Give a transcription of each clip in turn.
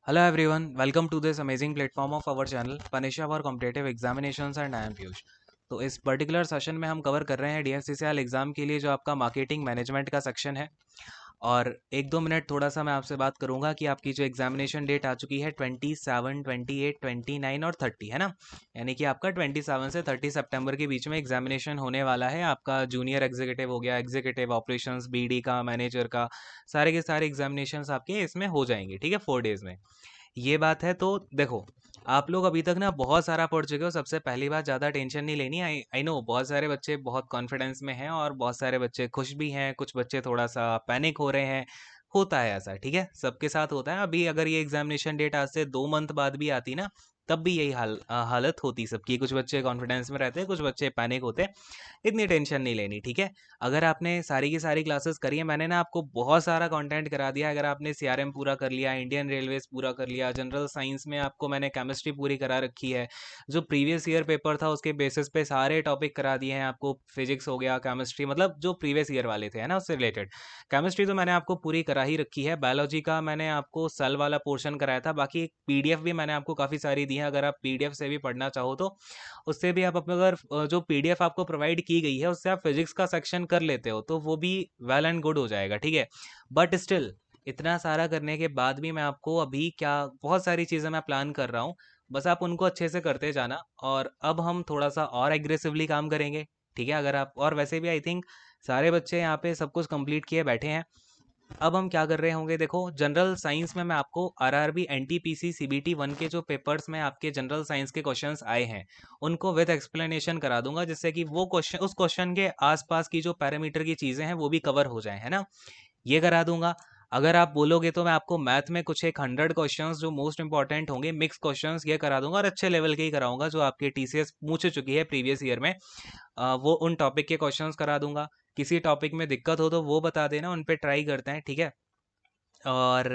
Hello everyone, welcome to this amazing platform of our channel Panisha for Competitive Examinations and I am Piyush. तो इस particular session में हम cover कर रहे हैं DFCCIL एग्ज़ाम के लिए जो आपका मार्केटिंग मैनेजमेंट का सेक्शन है। और 1-2 मिनट थोड़ा सा मैं आपसे बात करूंगा कि आपकी जो एग्जामिनेशन डेट आ चुकी है 27, 28, 29 और 30 है ना। यानी कि आपका 27 से 30 सितंबर के बीच में एग्जामिनेशन होने वाला है। आपका जूनियर एग्जीक्यूटिव हो गया, एग्जीक्यूटिव ऑपरेशंस, बीडी का, मैनेजर का, सारे के सारे एग्जामिनेशंस आपके इसमें हो जाएंगे, ठीक है, 4 डेज में। ये बात है। तो देखो, आप लोग अभी तक ना बहुत सारा पढ़ चुके हो। सबसे पहली बात, ज़्यादा टेंशन नहीं लेनी। आई आई नो बहुत सारे बच्चे बहुत कॉन्फिडेंस में हैं और बहुत सारे बच्चे खुश भी हैं, कुछ बच्चे थोड़ा सा पैनिक हो रहे हैं। होता है ऐसा, ठीक है, सबके साथ होता है। अभी अगर ये एग्जामिनेशन डेट आज से 2 मंथ बाद भी आती ना, तब भी यही हालत होती सबकी। कुछ बच्चे कॉन्फिडेंस में रहते हैं, कुछ बच्चे पैनिक होते हैं। इतनी टेंशन नहीं लेनी, ठीक है। अगर आपने सारी की सारी क्लासेस करी है, मैंने ना आपको बहुत सारा कंटेंट करा दिया। अगर आपने सीआरएम पूरा कर लिया, इंडियन रेलवेज पूरा कर लिया, जनरल साइंस में आपको मैंने केमिस्ट्री पूरी करा रखी है। जो प्रीवियस ईयर पेपर था उसके बेसिस पे सारे टॉपिक करा दिए हैं आपको। फिजिक्स हो गया, केमिस्ट्री, मतलब जो प्रीवियस ईयर वाले थे है ना, उससे रिलेटेड। केमिस्ट्री तो मैंने आपको पूरी करा ही रखी है। बायोलॉजी का मैंने आपको सेल वाला पोर्शन कराया था। बाकी एक पीडीएफ भी मैंने आपको काफ़ी सारी दी है। अगर आप पीडीएफ से भी पढ़ना चाहो तो उससे भी आप अपने, अगर जो पीडीएफ आपको प्रोवाइड की गई है उससे आप फिजिक्स का सेक्शन कर लेते हो तो वो भी वेल एंड गुड हो जाएगा, ठीक है। बट स्टिल, इतना सारा करने के बाद भी मैं आपको अभी क्या, बहुत सारी चीज़ें मैं प्लान कर रहा हूँ। बस आप उनको अच्छे से करते जाना। और अब हम थोड़ा सा और एग्रेसिवली काम करेंगे, ठीक है। अगर आप, और वैसे भी आई थिंक सारे बच्चे यहाँ पे सब कुछ कंप्लीट किए बैठे हैं। अब हम क्या कर रहे होंगे, देखो, जनरल साइंस में मैं आपको आरआरबी एनटीपीसी सीबीटी 1 के जो पेपर्स में आपके जनरल साइंस के क्वेश्चंस आए हैं उनको विद एक्सप्लेनेशन करा दूंगा, जिससे कि वो क्वेश्चन, उस क्वेश्चन के आसपास की जो पैरामीटर की चीज़ें हैं वो भी कवर हो जाए, है ना। ये करा दूंगा। अगर आप बोलोगे तो मैं आपको मैथ में कुछ एक 100 क्वेश्चंस जो मोस्ट इंपॉर्टेंट होंगे, मिक्स क्वेश्चंस, ये करा दूंगा। और अच्छे लेवल के ही कराऊंगा, जो आपके टीसीएस पूछ चुकी है प्रीवियस ईयर में। वो उन टॉपिक के क्वेश्चंस करा दूंगा। किसी टॉपिक में दिक्कत हो तो वो बता देना, उन पे ट्राई करते हैं, ठीक है। और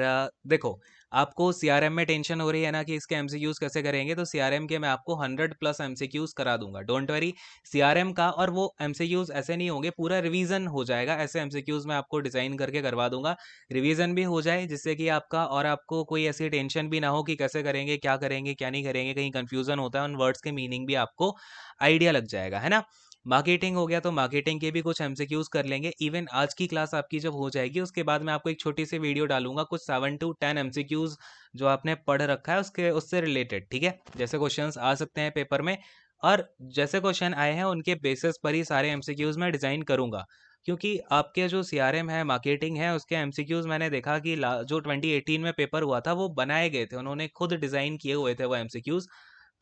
देखो, आपको सीआरएम में टेंशन हो रही है ना कि इसके एमसीक्यूज कैसे करेंगे, तो सीआरएम के मैं आपको 100+ एमसीक्यूज करा दूंगा, डोंट वरी। सीआरएम का, और वो एमसीक्यूज ऐसे नहीं होंगे, पूरा रिवीजन हो जाएगा। ऐसे एमसीक्यूज मैं आपको डिजाइन करके करवा दूंगा, रिवीजन भी हो जाए, जिससे कि आपका और आपको कोई ऐसी टेंशन भी ना हो कि कैसे करेंगे, क्या नहीं करेंगे, कहीं कंफ्यूजन होता है उन वर्ड्स के मीनिंग भी आपको आइडिया लग जाएगा, है ना। मार्केटिंग हो गया तो मार्केटिंग के भी कुछ एमसीक्यूज कर लेंगे। इवन आज की क्लास आपकी जब हो जाएगी उसके बाद मैं आपको एक छोटी सी वीडियो डालूंगा, कुछ 7 to 10 एमसीक्यूज जो आपने पढ़ रखा है उसके, उससे रिलेटेड, ठीक है। जैसे क्वेश्चंस आ सकते हैं पेपर में, और जैसे क्वेश्चन आए हैं उनके बेसिस पर ही सारे एमसीक्यूज मैं डिज़ाइन करूंगा। क्योंकि आपके जो सीआरएम है, मार्केटिंग है, उसके एमसीक्यूज मैंने देखा कि जो 2018 में पेपर हुआ था वो बनाए गए थे, उन्होंने खुद डिज़ाइन किए हुए थे वो एमसीक्यूज।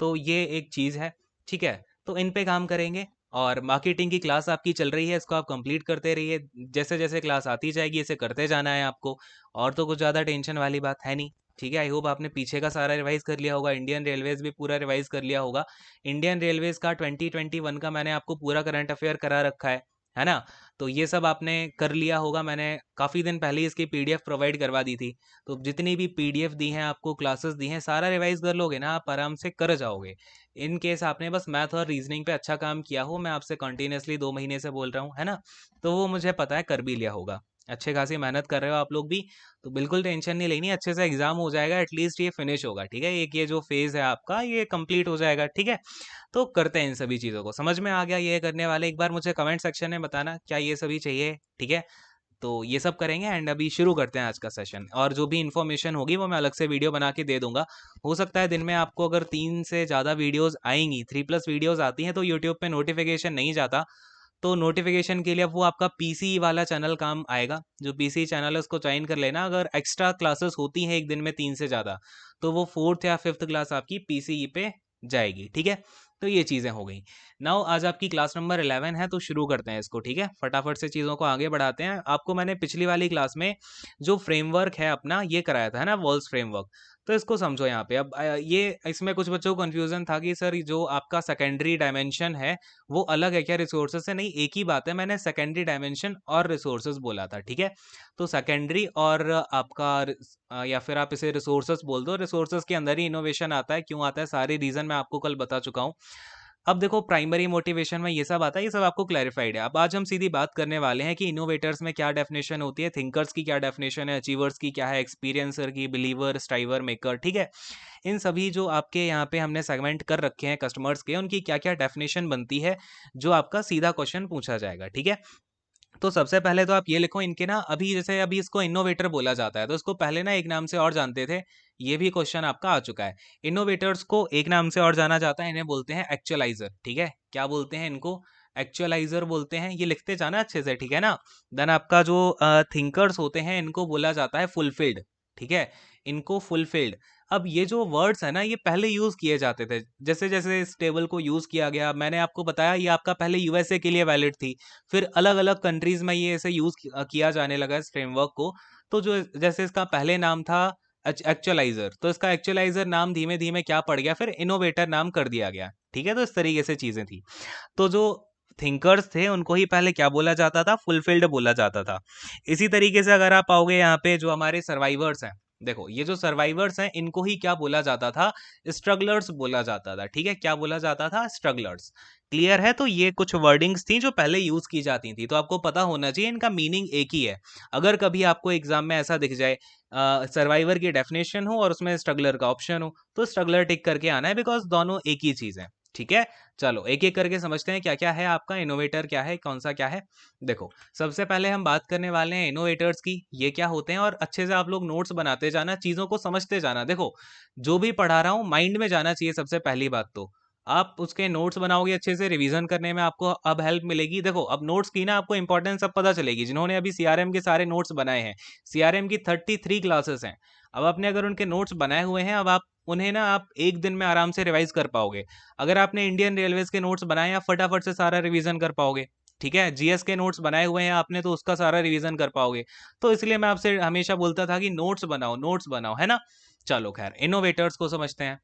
तो ये एक चीज़ है, ठीक है। तो इन पे काम करेंगे। और मार्केटिंग की क्लास आपकी चल रही है, इसको आप कंप्लीट करते रहिए। जैसे जैसे क्लास आती जाएगी इसे करते जाना है आपको। और तो कुछ ज़्यादा टेंशन वाली बात है नहीं, ठीक है। आई होप आपने पीछे का सारा रिवाइज कर लिया होगा, इंडियन रेलवेज भी पूरा रिवाइज कर लिया होगा। इंडियन रेलवेज का 2021 का मैंने आपको पूरा करंट अफेयर करा रखा है ना। तो ये सब आपने कर लिया होगा, मैंने काफ़ी दिन पहले ही इसकी पीडीएफ प्रोवाइड करवा दी थी। तो जितनी भी पीडीएफ दी हैं आपको, क्लासेस दी हैं, सारा रिवाइज कर लोगे ना, आप आराम से कर जाओगे। इन केस आपने बस मैथ और रीजनिंग पे अच्छा काम किया हो, मैं आपसे कंटिन्यूसली 2 महीने से बोल रहा हूँ, है ना, तो वो मुझे पता है कर भी लिया होगा। अच्छे खासी मेहनत कर रहे हो आप लोग भी। तो बिल्कुल टेंशन नहीं लेनी, अच्छे से एग्जाम हो जाएगा, एटलीस्ट ये फिनिश होगा, ठीक है। एक ये जो फेज़ है आपका ये कंप्लीट हो जाएगा, ठीक है। तो करते हैं इन सभी चीज़ों को, समझ में आ गया ये करने वाले, एक बार मुझे कमेंट सेक्शन में बताना क्या ये सभी चाहिए, ठीक है। तो ये सब करेंगे एंड अभी शुरू करते हैं आज का सेशन। और जो भी इन्फॉर्मेशन होगी वो मैं अलग से वीडियो बना के दे दूंगा। हो सकता है दिन में आपको अगर 3 से ज़्यादा वीडियोस आएंगी, 3+ वीडियोस आती हैं, तो यूट्यूब पे नोटिफिकेशन नहीं जाता। तो नोटिफिकेशन के लिए वो आपका पीसी वाला चैनल काम आएगा। जो पीसी चैनल है उसको ज्वाइन कर लेना। अगर एक्स्ट्रा क्लासेस होती हैं एक दिन में 3 से ज़्यादा, तो वो 4th या 5th क्लास आपकी पीसीई पे जाएगी, ठीक है। तो ये चीज़ें हो गई। नाउ आज आपकी क्लास नंबर 11 है, तो शुरू करते हैं इसको, ठीक है। फटाफट से चीज़ों को आगे बढ़ाते हैं। आपको मैंने पिछली वाली क्लास में जो फ्रेमवर्क है अपना ये कराया था, है ना, वॉल्स फ्रेमवर्क। तो इसको समझो यहाँ पे। अब ये इसमें कुछ बच्चों को कन्फ्यूजन था कि सर जो आपका सेकेंडरी डायमेंशन है वो अलग है क्या रिसोर्सेज से। नहीं, एक ही बात है, मैंने सेकेंडरी डायमेंशन और रिसोर्सेज बोला था, ठीक है। तो सेकेंडरी और आपका या फिर आप इसे रिसोर्सेज बोल दो। रिसोर्सेज के अंदर ही इनोवेशन आता है, क्यों आता है, सारी रीज़न मैं आपको कल बता चुका हूँ। अब देखो प्राइमरी मोटिवेशन में ये सब आता है, ये सब आपको क्लैरिफाइड है। अब आज हम सीधी बात करने वाले हैं कि इनोवेटर्स में क्या डेफिनेशन होती है, थिंकर्स की क्या डेफिनेशन है, अचीवर्स की क्या है, एक्सपीरियंसर की, बिलीवर, स्ट्राइवर, मेकर, ठीक है। इन सभी जो आपके यहाँ पे हमने सेगमेंट कर रखे हैं कस्टमर्स के, उनकी क्या क्या डेफिनेशन बनती है, जो आपका सीधा क्वेश्चन पूछा जाएगा, ठीक है। तो सबसे पहले तो आप ये लिखो, इनके ना अभी जैसे अभी इसको इनोवेटर बोला जाता है, तो इसको पहले ना एक नाम से और जानते थे, ये भी क्वेश्चन आपका आ चुका है। इनोवेटर्स को एक नाम से और जाना जाता है, इन्हें बोलते हैं एक्चुअलाइजर, ठीक है। क्या बोलते हैं इनको? एक्चुअलाइजर बोलते हैं। ये लिखते जाना अच्छे से, ठीक है ना। देन आपका जो थिंकर्स होते हैं, इनको बोला जाता है फुलफिल्ड, ठीक है, इनको फुलफिल्ड। अब ये जो वर्ड्स है ना, ये पहले यूज किए जाते थे, जैसे जैसे इस टेबल को यूज किया गया, मैंने आपको बताया ये आपका पहले यूएसए के लिए वैलिड थी, फिर अलग अलग कंट्रीज में ये ऐसे यूज किया जाने लगा इस फ्रेमवर्क को। तो जो जैसे इसका पहले नाम था एक्चुअलाइजर, तो इसका एक्चुअलाइजर नाम धीमे धीमे क्या पड़ गया, फिर इनोवेटर नाम कर दिया गया, ठीक है। तो इस तरीके से चीजें थी। तो जो थिंकर्स थे उनको ही पहले क्या बोला जाता था, फुलफिल्ड बोला जाता था। इसी तरीके से अगर आप आओगे यहाँ पे, जो हमारे सर्वाइवर्स हैं, देखो ये जो सर्वाइवर्स हैं, इनको ही क्या बोला जाता था, स्ट्रगलर्स बोला जाता था, ठीक है। क्या बोला जाता था? स्ट्रगलर्स। क्लियर है? तो ये कुछ वर्डिंग्स थी जो पहले यूज की जाती थी, तो आपको पता होना चाहिए इनका मीनिंग एक ही है। अगर कभी आपको एग्जाम में ऐसा दिख जाए सर्वाइवर की डेफिनेशन हो और उसमें स्ट्रगलर का ऑप्शन हो, तो स्ट्रगलर टिक करके आना है, बिकॉज दोनों एक ही चीज है, ठीक है। चलो एक एक करके समझते हैं क्या क्या है आपका इनोवेटर, क्या है, कौन सा क्या है। देखो सबसे पहले हम बात करने वाले हैं इनोवेटर्स की, ये क्या होते हैं, और अच्छे से आप लोग नोट्स बनाते जाना, चीजों को समझते जाना। देखो जो भी पढ़ा रहा हूँ माइंड में जाना चाहिए, सबसे पहली बात तो आप उसके नोट्स बनाओगे अच्छे से, रिवीजन करने में आपको अब हेल्प मिलेगी। देखो अब नोट्स की ना आपको इंपॉर्टेंस अब पता चलेगी, जिन्होंने अभी सीआरएम के सारे नोट्स बनाए हैं, सीआरएम की 33 क्लासेस हैं। अब आपने अगर उनके नोट्स बनाए हुए हैं, अब आप उन्हें ना आप एक दिन में आराम से रिवाइज कर पाओगे। अगर आपने इंडियन रेलवेज के नोट्स बनाए, आप फटाफट से सारा रिवीजन कर पाओगे, ठीक है। जीएस के नोट्स बनाए हुए हैं आपने, तो उसका सारा रिवीजन कर पाओगे। तो इसलिए मैं आपसे हमेशा बोलता था कि नोट्स बनाओ, नोट्स बनाओ, है ना। चलो खैर इनोवेटर्स को समझते हैं।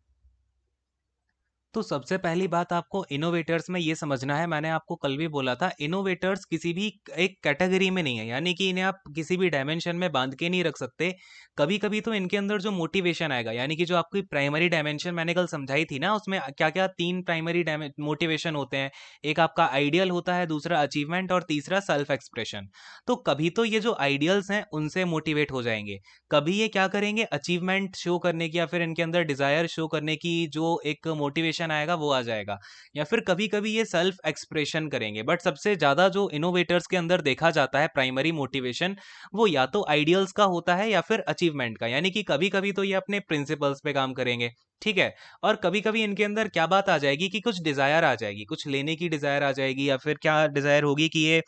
तो सबसे पहली बात आपको इनोवेटर्स में ये समझना है, मैंने आपको कल भी बोला था, इनोवेटर्स किसी भी एक कैटेगरी में नहीं है, यानी कि इन्हें आप किसी भी डायमेंशन में बांध के नहीं रख सकते। कभी कभी तो इनके अंदर जो मोटिवेशन आएगा, यानी कि जो आपकी प्राइमरी डायमेंशन मैंने कल समझाई थी ना, उसमें क्या क्या 3 प्राइमरी मोटिवेशन होते हैं। एक आपका आइडियल होता है, दूसरा अचीवमेंट, और तीसरा सेल्फ एक्सप्रेशन। तो कभी तो ये जो आइडियल्स हैं उनसे मोटिवेट हो जाएंगे, कभी ये क्या करेंगे, अचीवमेंट शो करने की, या फिर इनके अंदर डिजायर शो करने की जो एक मोटिवेशन आएगा वो आ जाएगा, या फिर कभी कभी ये सेल्फ एक्सप्रेशन करेंगे। बट सबसे ज्यादा जो इनोवेटर्स के अंदर देखा जाता है प्राइमरी मोटिवेशन, वो या तो आइडियल्स का होता है या फिर अचीवमेंट का, यानी कि कभी कभी तो ये अपने प्रिंसिपल्स पे काम करेंगे, ठीक है। और कभी कभी इनके अंदर क्या बात आ जाएगी कि कुछ डिजायर आ जाएगी, कुछ लेने की डिजायर आ जाएगी, या फिर क्या डिजायर होगी कि ये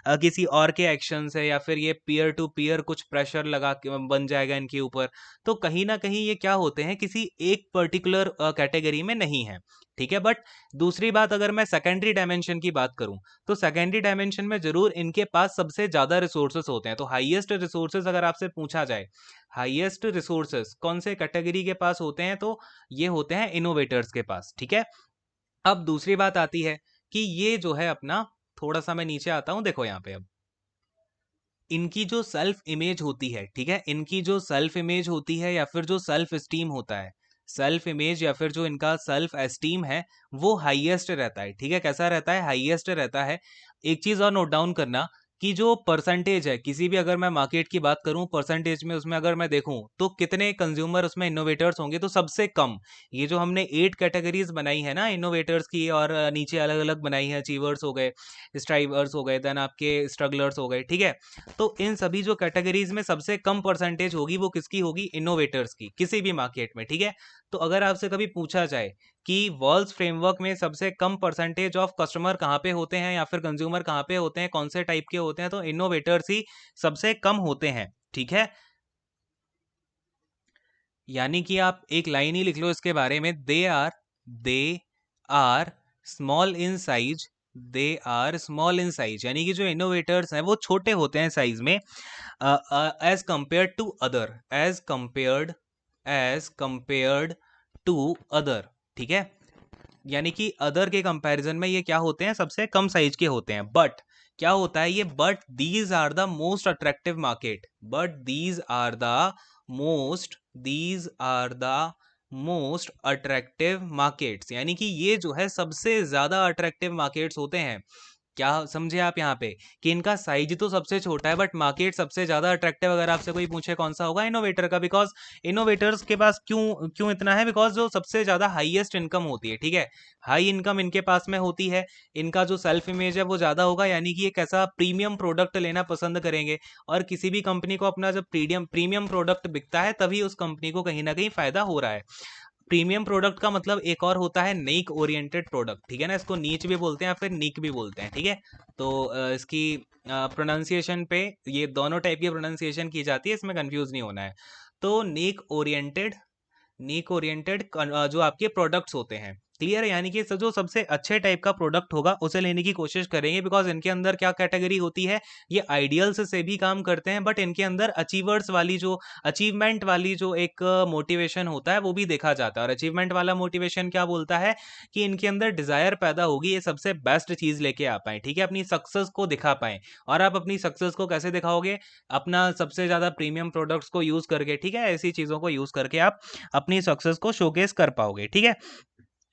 किसी और के एक्शन से, या फिर ये पीयर टू पीयर कुछ प्रेशर लगा के बन जाएगा इनके ऊपर। तो कहीं ना कहीं ये क्या होते हैं, किसी एक पर्टिकुलर कैटेगरी में नहीं है, ठीक है। बट दूसरी बात, अगर मैं सेकेंडरी डायमेंशन की बात करूं, तो सेकेंडरी डायमेंशन में जरूर इनके पास सबसे ज्यादा रिसोर्सेस होते हैं। तो हाईएस्ट रिसोर्सेस अगर आपसे पूछा जाए, हाईएस्ट रिसोर्सेस कौन से कैटेगरी के पास होते हैं, तो ये होते हैं इनोवेटर्स के पास, ठीक है। अब दूसरी बात आती है कि ये जो है अपना, थोड़ा सा मैं नीचे आता हूं, देखो यहाँ पे अब इनकी जो सेल्फ इमेज होती है, ठीक है, इनकी जो सेल्फ इमेज होती है या फिर जो सेल्फ एस्टीम होता है, सेल्फ इमेज या फिर जो इनका सेल्फ एस्टीम है, वो हाईएस्ट रहता है, ठीक है। कैसा रहता है? हाईएस्ट रहता है। एक चीज और नोट डाउन करना, कि जो परसेंटेज है किसी भी, अगर मैं मार्केट की बात करूं परसेंटेज में, उसमें अगर मैं देखूं तो कितने कंज्यूमर उसमें इनोवेटर्स होंगे, तो सबसे कम। ये जो हमने 8 कैटेगरीज बनाई है ना इनोवेटर्स की, और नीचे अलग अलग बनाई है, अचीवर्स हो गए, स्ट्राइवर्स हो गए, देन आपके स्ट्रगलर्स हो गए, ठीक है। तो इन सभी जो कैटेगरीज में सबसे कम परसेंटेज होगी, वो किसकी होगी? इनोवेटर्स की, किसी भी मार्केट में, ठीक है। तो अगर आपसे कभी पूछा जाए कि वर्ल्ड फ्रेमवर्क में सबसे कम परसेंटेज ऑफ कस्टमर कहाँ पे होते हैं, या फिर कंज्यूमर कहाँ पे होते हैं, कौन से टाइप के होते हैं, तो इनोवेटर्स ही सबसे कम होते हैं, ठीक है। यानी कि आप एक लाइन ही लिख लो इसके बारे में, they are small in size, they are small in size, यानी कि जो इनोवेटर्स हैं वो छोटे होते हैं साइज में, as compared to other, as compared to other, ठीक है। यानी कि अदर के कंपैरिजन में ये क्या होते हैं? सबसे कम साइज के होते हैं। बट क्या होता है ये, but these are the most attractive market, but these are the most most attractive markets, यानी कि ये जो है सबसे ज्यादा अट्रैक्टिव मार्केट्स होते हैं। क्या समझे आप यहाँ पे कि इनका साइज तो सबसे छोटा है बट मार्केट सबसे ज्यादा अट्रैक्टिव। अगर आपसे कोई पूछे कौन सा होगा, इनोवेटर का, बिकॉज इनोवेटर्स के पास क्यों क्यों इतना है, बिकॉज जो सबसे ज्यादा हाईएस्ट इनकम होती है, ठीक है, हाई इनकम इनके पास में होती है। इनका जो सेल्फ इमेज है वो ज्यादा होगा, यानी कि एक ऐसा प्रीमियम प्रोडक्ट लेना पसंद करेंगे। और किसी भी कंपनी को अपना जब प्रीमियम प्रीमियम प्रोडक्ट बिकता है तभी उस कंपनी को कहीं ना कहीं फायदा हो रहा है। प्रीमियम प्रोडक्ट का मतलब एक और होता है नीक ओरिएंटेड प्रोडक्ट, ठीक है ना, इसको नीच भी बोलते हैं या फिर नीक भी बोलते हैं, ठीक है। तो इसकी प्रोनाउंसिएशन पे ये दोनों टाइप की प्रोनाउंसिएशन की जाती है, इसमें कंफ्यूज नहीं होना है। तो नीक ओरिएंटेड जो आपके प्रोडक्ट्स होते हैं, क्लियर है, यानी कि जो सबसे अच्छे टाइप का प्रोडक्ट होगा उसे लेने की कोशिश करेंगे। बिकॉज इनके अंदर क्या कैटेगरी होती है, ये आइडियल्स से भी काम करते हैं बट इनके अंदर अचीवर्स वाली जो अचीवमेंट वाली जो एक मोटिवेशन होता है वो भी देखा जाता है। और अचीवमेंट वाला मोटिवेशन क्या बोलता है कि इनके अंदर डिजायर पैदा होगी, ये सबसे बेस्ट चीज लेके आ पाए, ठीक है, अपनी सक्सेस को दिखा पाए। और आप अपनी सक्सेस को कैसे दिखाओगे, अपना सबसे ज्यादा प्रीमियम प्रोडक्ट्स को यूज करके, ठीक है, ऐसी चीजों को यूज करके आप अपनी सक्सेस को शोकेस कर पाओगे, ठीक है।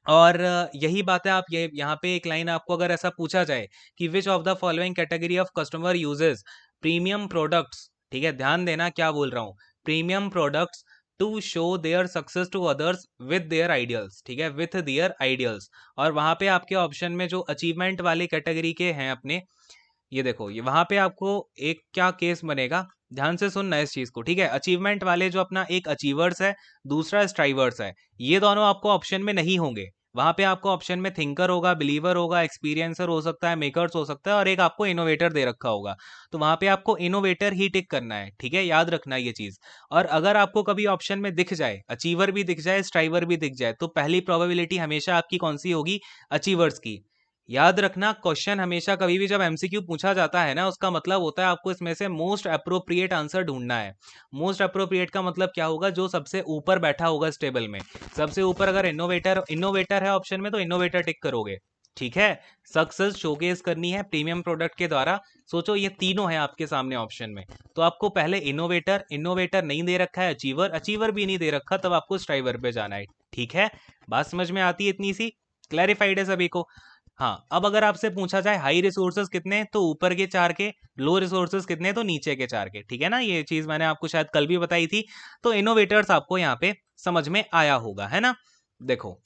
और यही बात है, आप ये यहाँ पे एक लाइन आपको अगर ऐसा पूछा जाए कि which of the following category of customer uses premium products, ठीक है, ध्यान देना क्या बोल रहा हूँ, premium products to show their success to others with their ideals, ठीक है, विथ देयर आइडियल्स। और वहां पे आपके ऑप्शन में जो अचीवमेंट वाली कैटेगरी के हैं अपने, ये देखो, ये वहां पे आपको एक क्या केस बनेगा, ध्यान से सुनना इस चीज को, ठीक है। अचीवमेंट वाले जो अपना एक अचीवर्स है, दूसरा स्ट्राइवर्स है, ये दोनों आपको ऑप्शन में नहीं होंगे। वहां पे आपको ऑप्शन में थिंकर होगा, बिलीवर होगा, एक्सपीरियंसर हो सकता है, मेकर्स हो सकता है, और एक आपको इनोवेटर दे रखा होगा। तो वहां पे आपको इनोवेटर ही टिक करना है, ठीक है, याद रखना ये चीज। और अगर आपको कभी ऑप्शन में दिख जाए, अचीवर भी दिख जाए, स्ट्राइवर भी दिख जाए, तो पहली प्रोबेबिलिटी हमेशा आपकी कौन सी होगी, अचीवर्स की। याद रखना, क्वेश्चन हमेशा कभी भी जब एमसीक्यू पूछा जाता है ना, उसका मतलब होता है आपको इसमें से मोस्ट अप्रोप्रिएट आंसर ढूंढना है। मोस्ट अप्रोप्रिएट का मतलब क्या होगा, जो सबसे ऊपर बैठा होगा इस टेबल में। सबसे ऊपर अगर इनोवेटर इनोवेटर है ऑप्शन में तो इनोवेटर टिक करोगे, ठीक है। सक्सेस शोकेस करनी है प्रीमियम प्रोडक्ट के द्वारा। सोचो ये तीनों है आपके सामने ऑप्शन में, तो आपको पहले इनोवेटर, इनोवेटर नहीं दे रखा है, अचीवर, अचीवर भी नहीं दे रखा, तब आपको स्ट्राइवर पे जाना है, ठीक है। बात समझ में आती है इतनी सी, क्लैरिफाइड है सभी को। हाँ, अब अगर आपसे पूछा जाए हाई रिसोर्सेज कितने, तो ऊपर के 4 के, लो रिसोर्सेज कितने, तो नीचे के 4 के, ठीक है ना। ये चीज मैंने आपको शायद कल भी बताई थी। तो इनोवेटर्स आपको यहाँ पे समझ में आया होगा, है ना। देखो,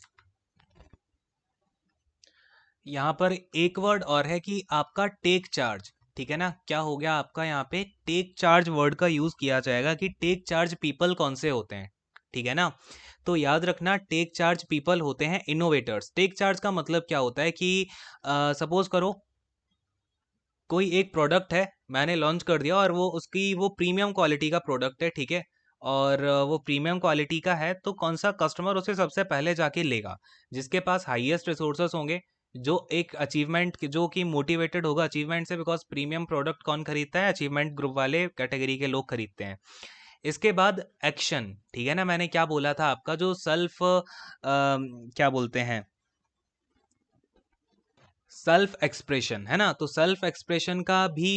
यहाँ पर एक वर्ड और है कि आपका टेक चार्ज, ठीक है ना। क्या हो गया आपका, यहाँ पे टेक चार्ज वर्ड का यूज किया जाएगा कि टेक चार्ज पीपल कौन से होते हैं, ठीक है ना। तो याद रखना, टेक चार्ज पीपल होते हैं इनोवेटर्स। टेक चार्ज का मतलब क्या होता है कि सपोज करो कोई एक प्रोडक्ट है, मैंने लॉन्च कर दिया और वो प्रीमियम क्वालिटी का प्रोडक्ट है, ठीक है। और वो प्रीमियम क्वालिटी का है, तो कौन सा कस्टमर उसे सबसे पहले जाके लेगा, जिसके पास हाईएस्ट रिसोर्सेस होंगे, जो एक अचीवमेंट, जो कि मोटिवेटेड होगा अचीवमेंट से, बिकॉज प्रीमियम प्रोडक्ट कौन खरीदता है, अचीवमेंट ग्रुप वाले कैटेगरी के लोग खरीदते हैं। इसके बाद एक्शन, ठीक है ना, मैंने क्या बोला था, आपका जो सेल्फ क्या बोलते हैं, सेल्फ एक्सप्रेशन, है ना। तो सेल्फ एक्सप्रेशन का भी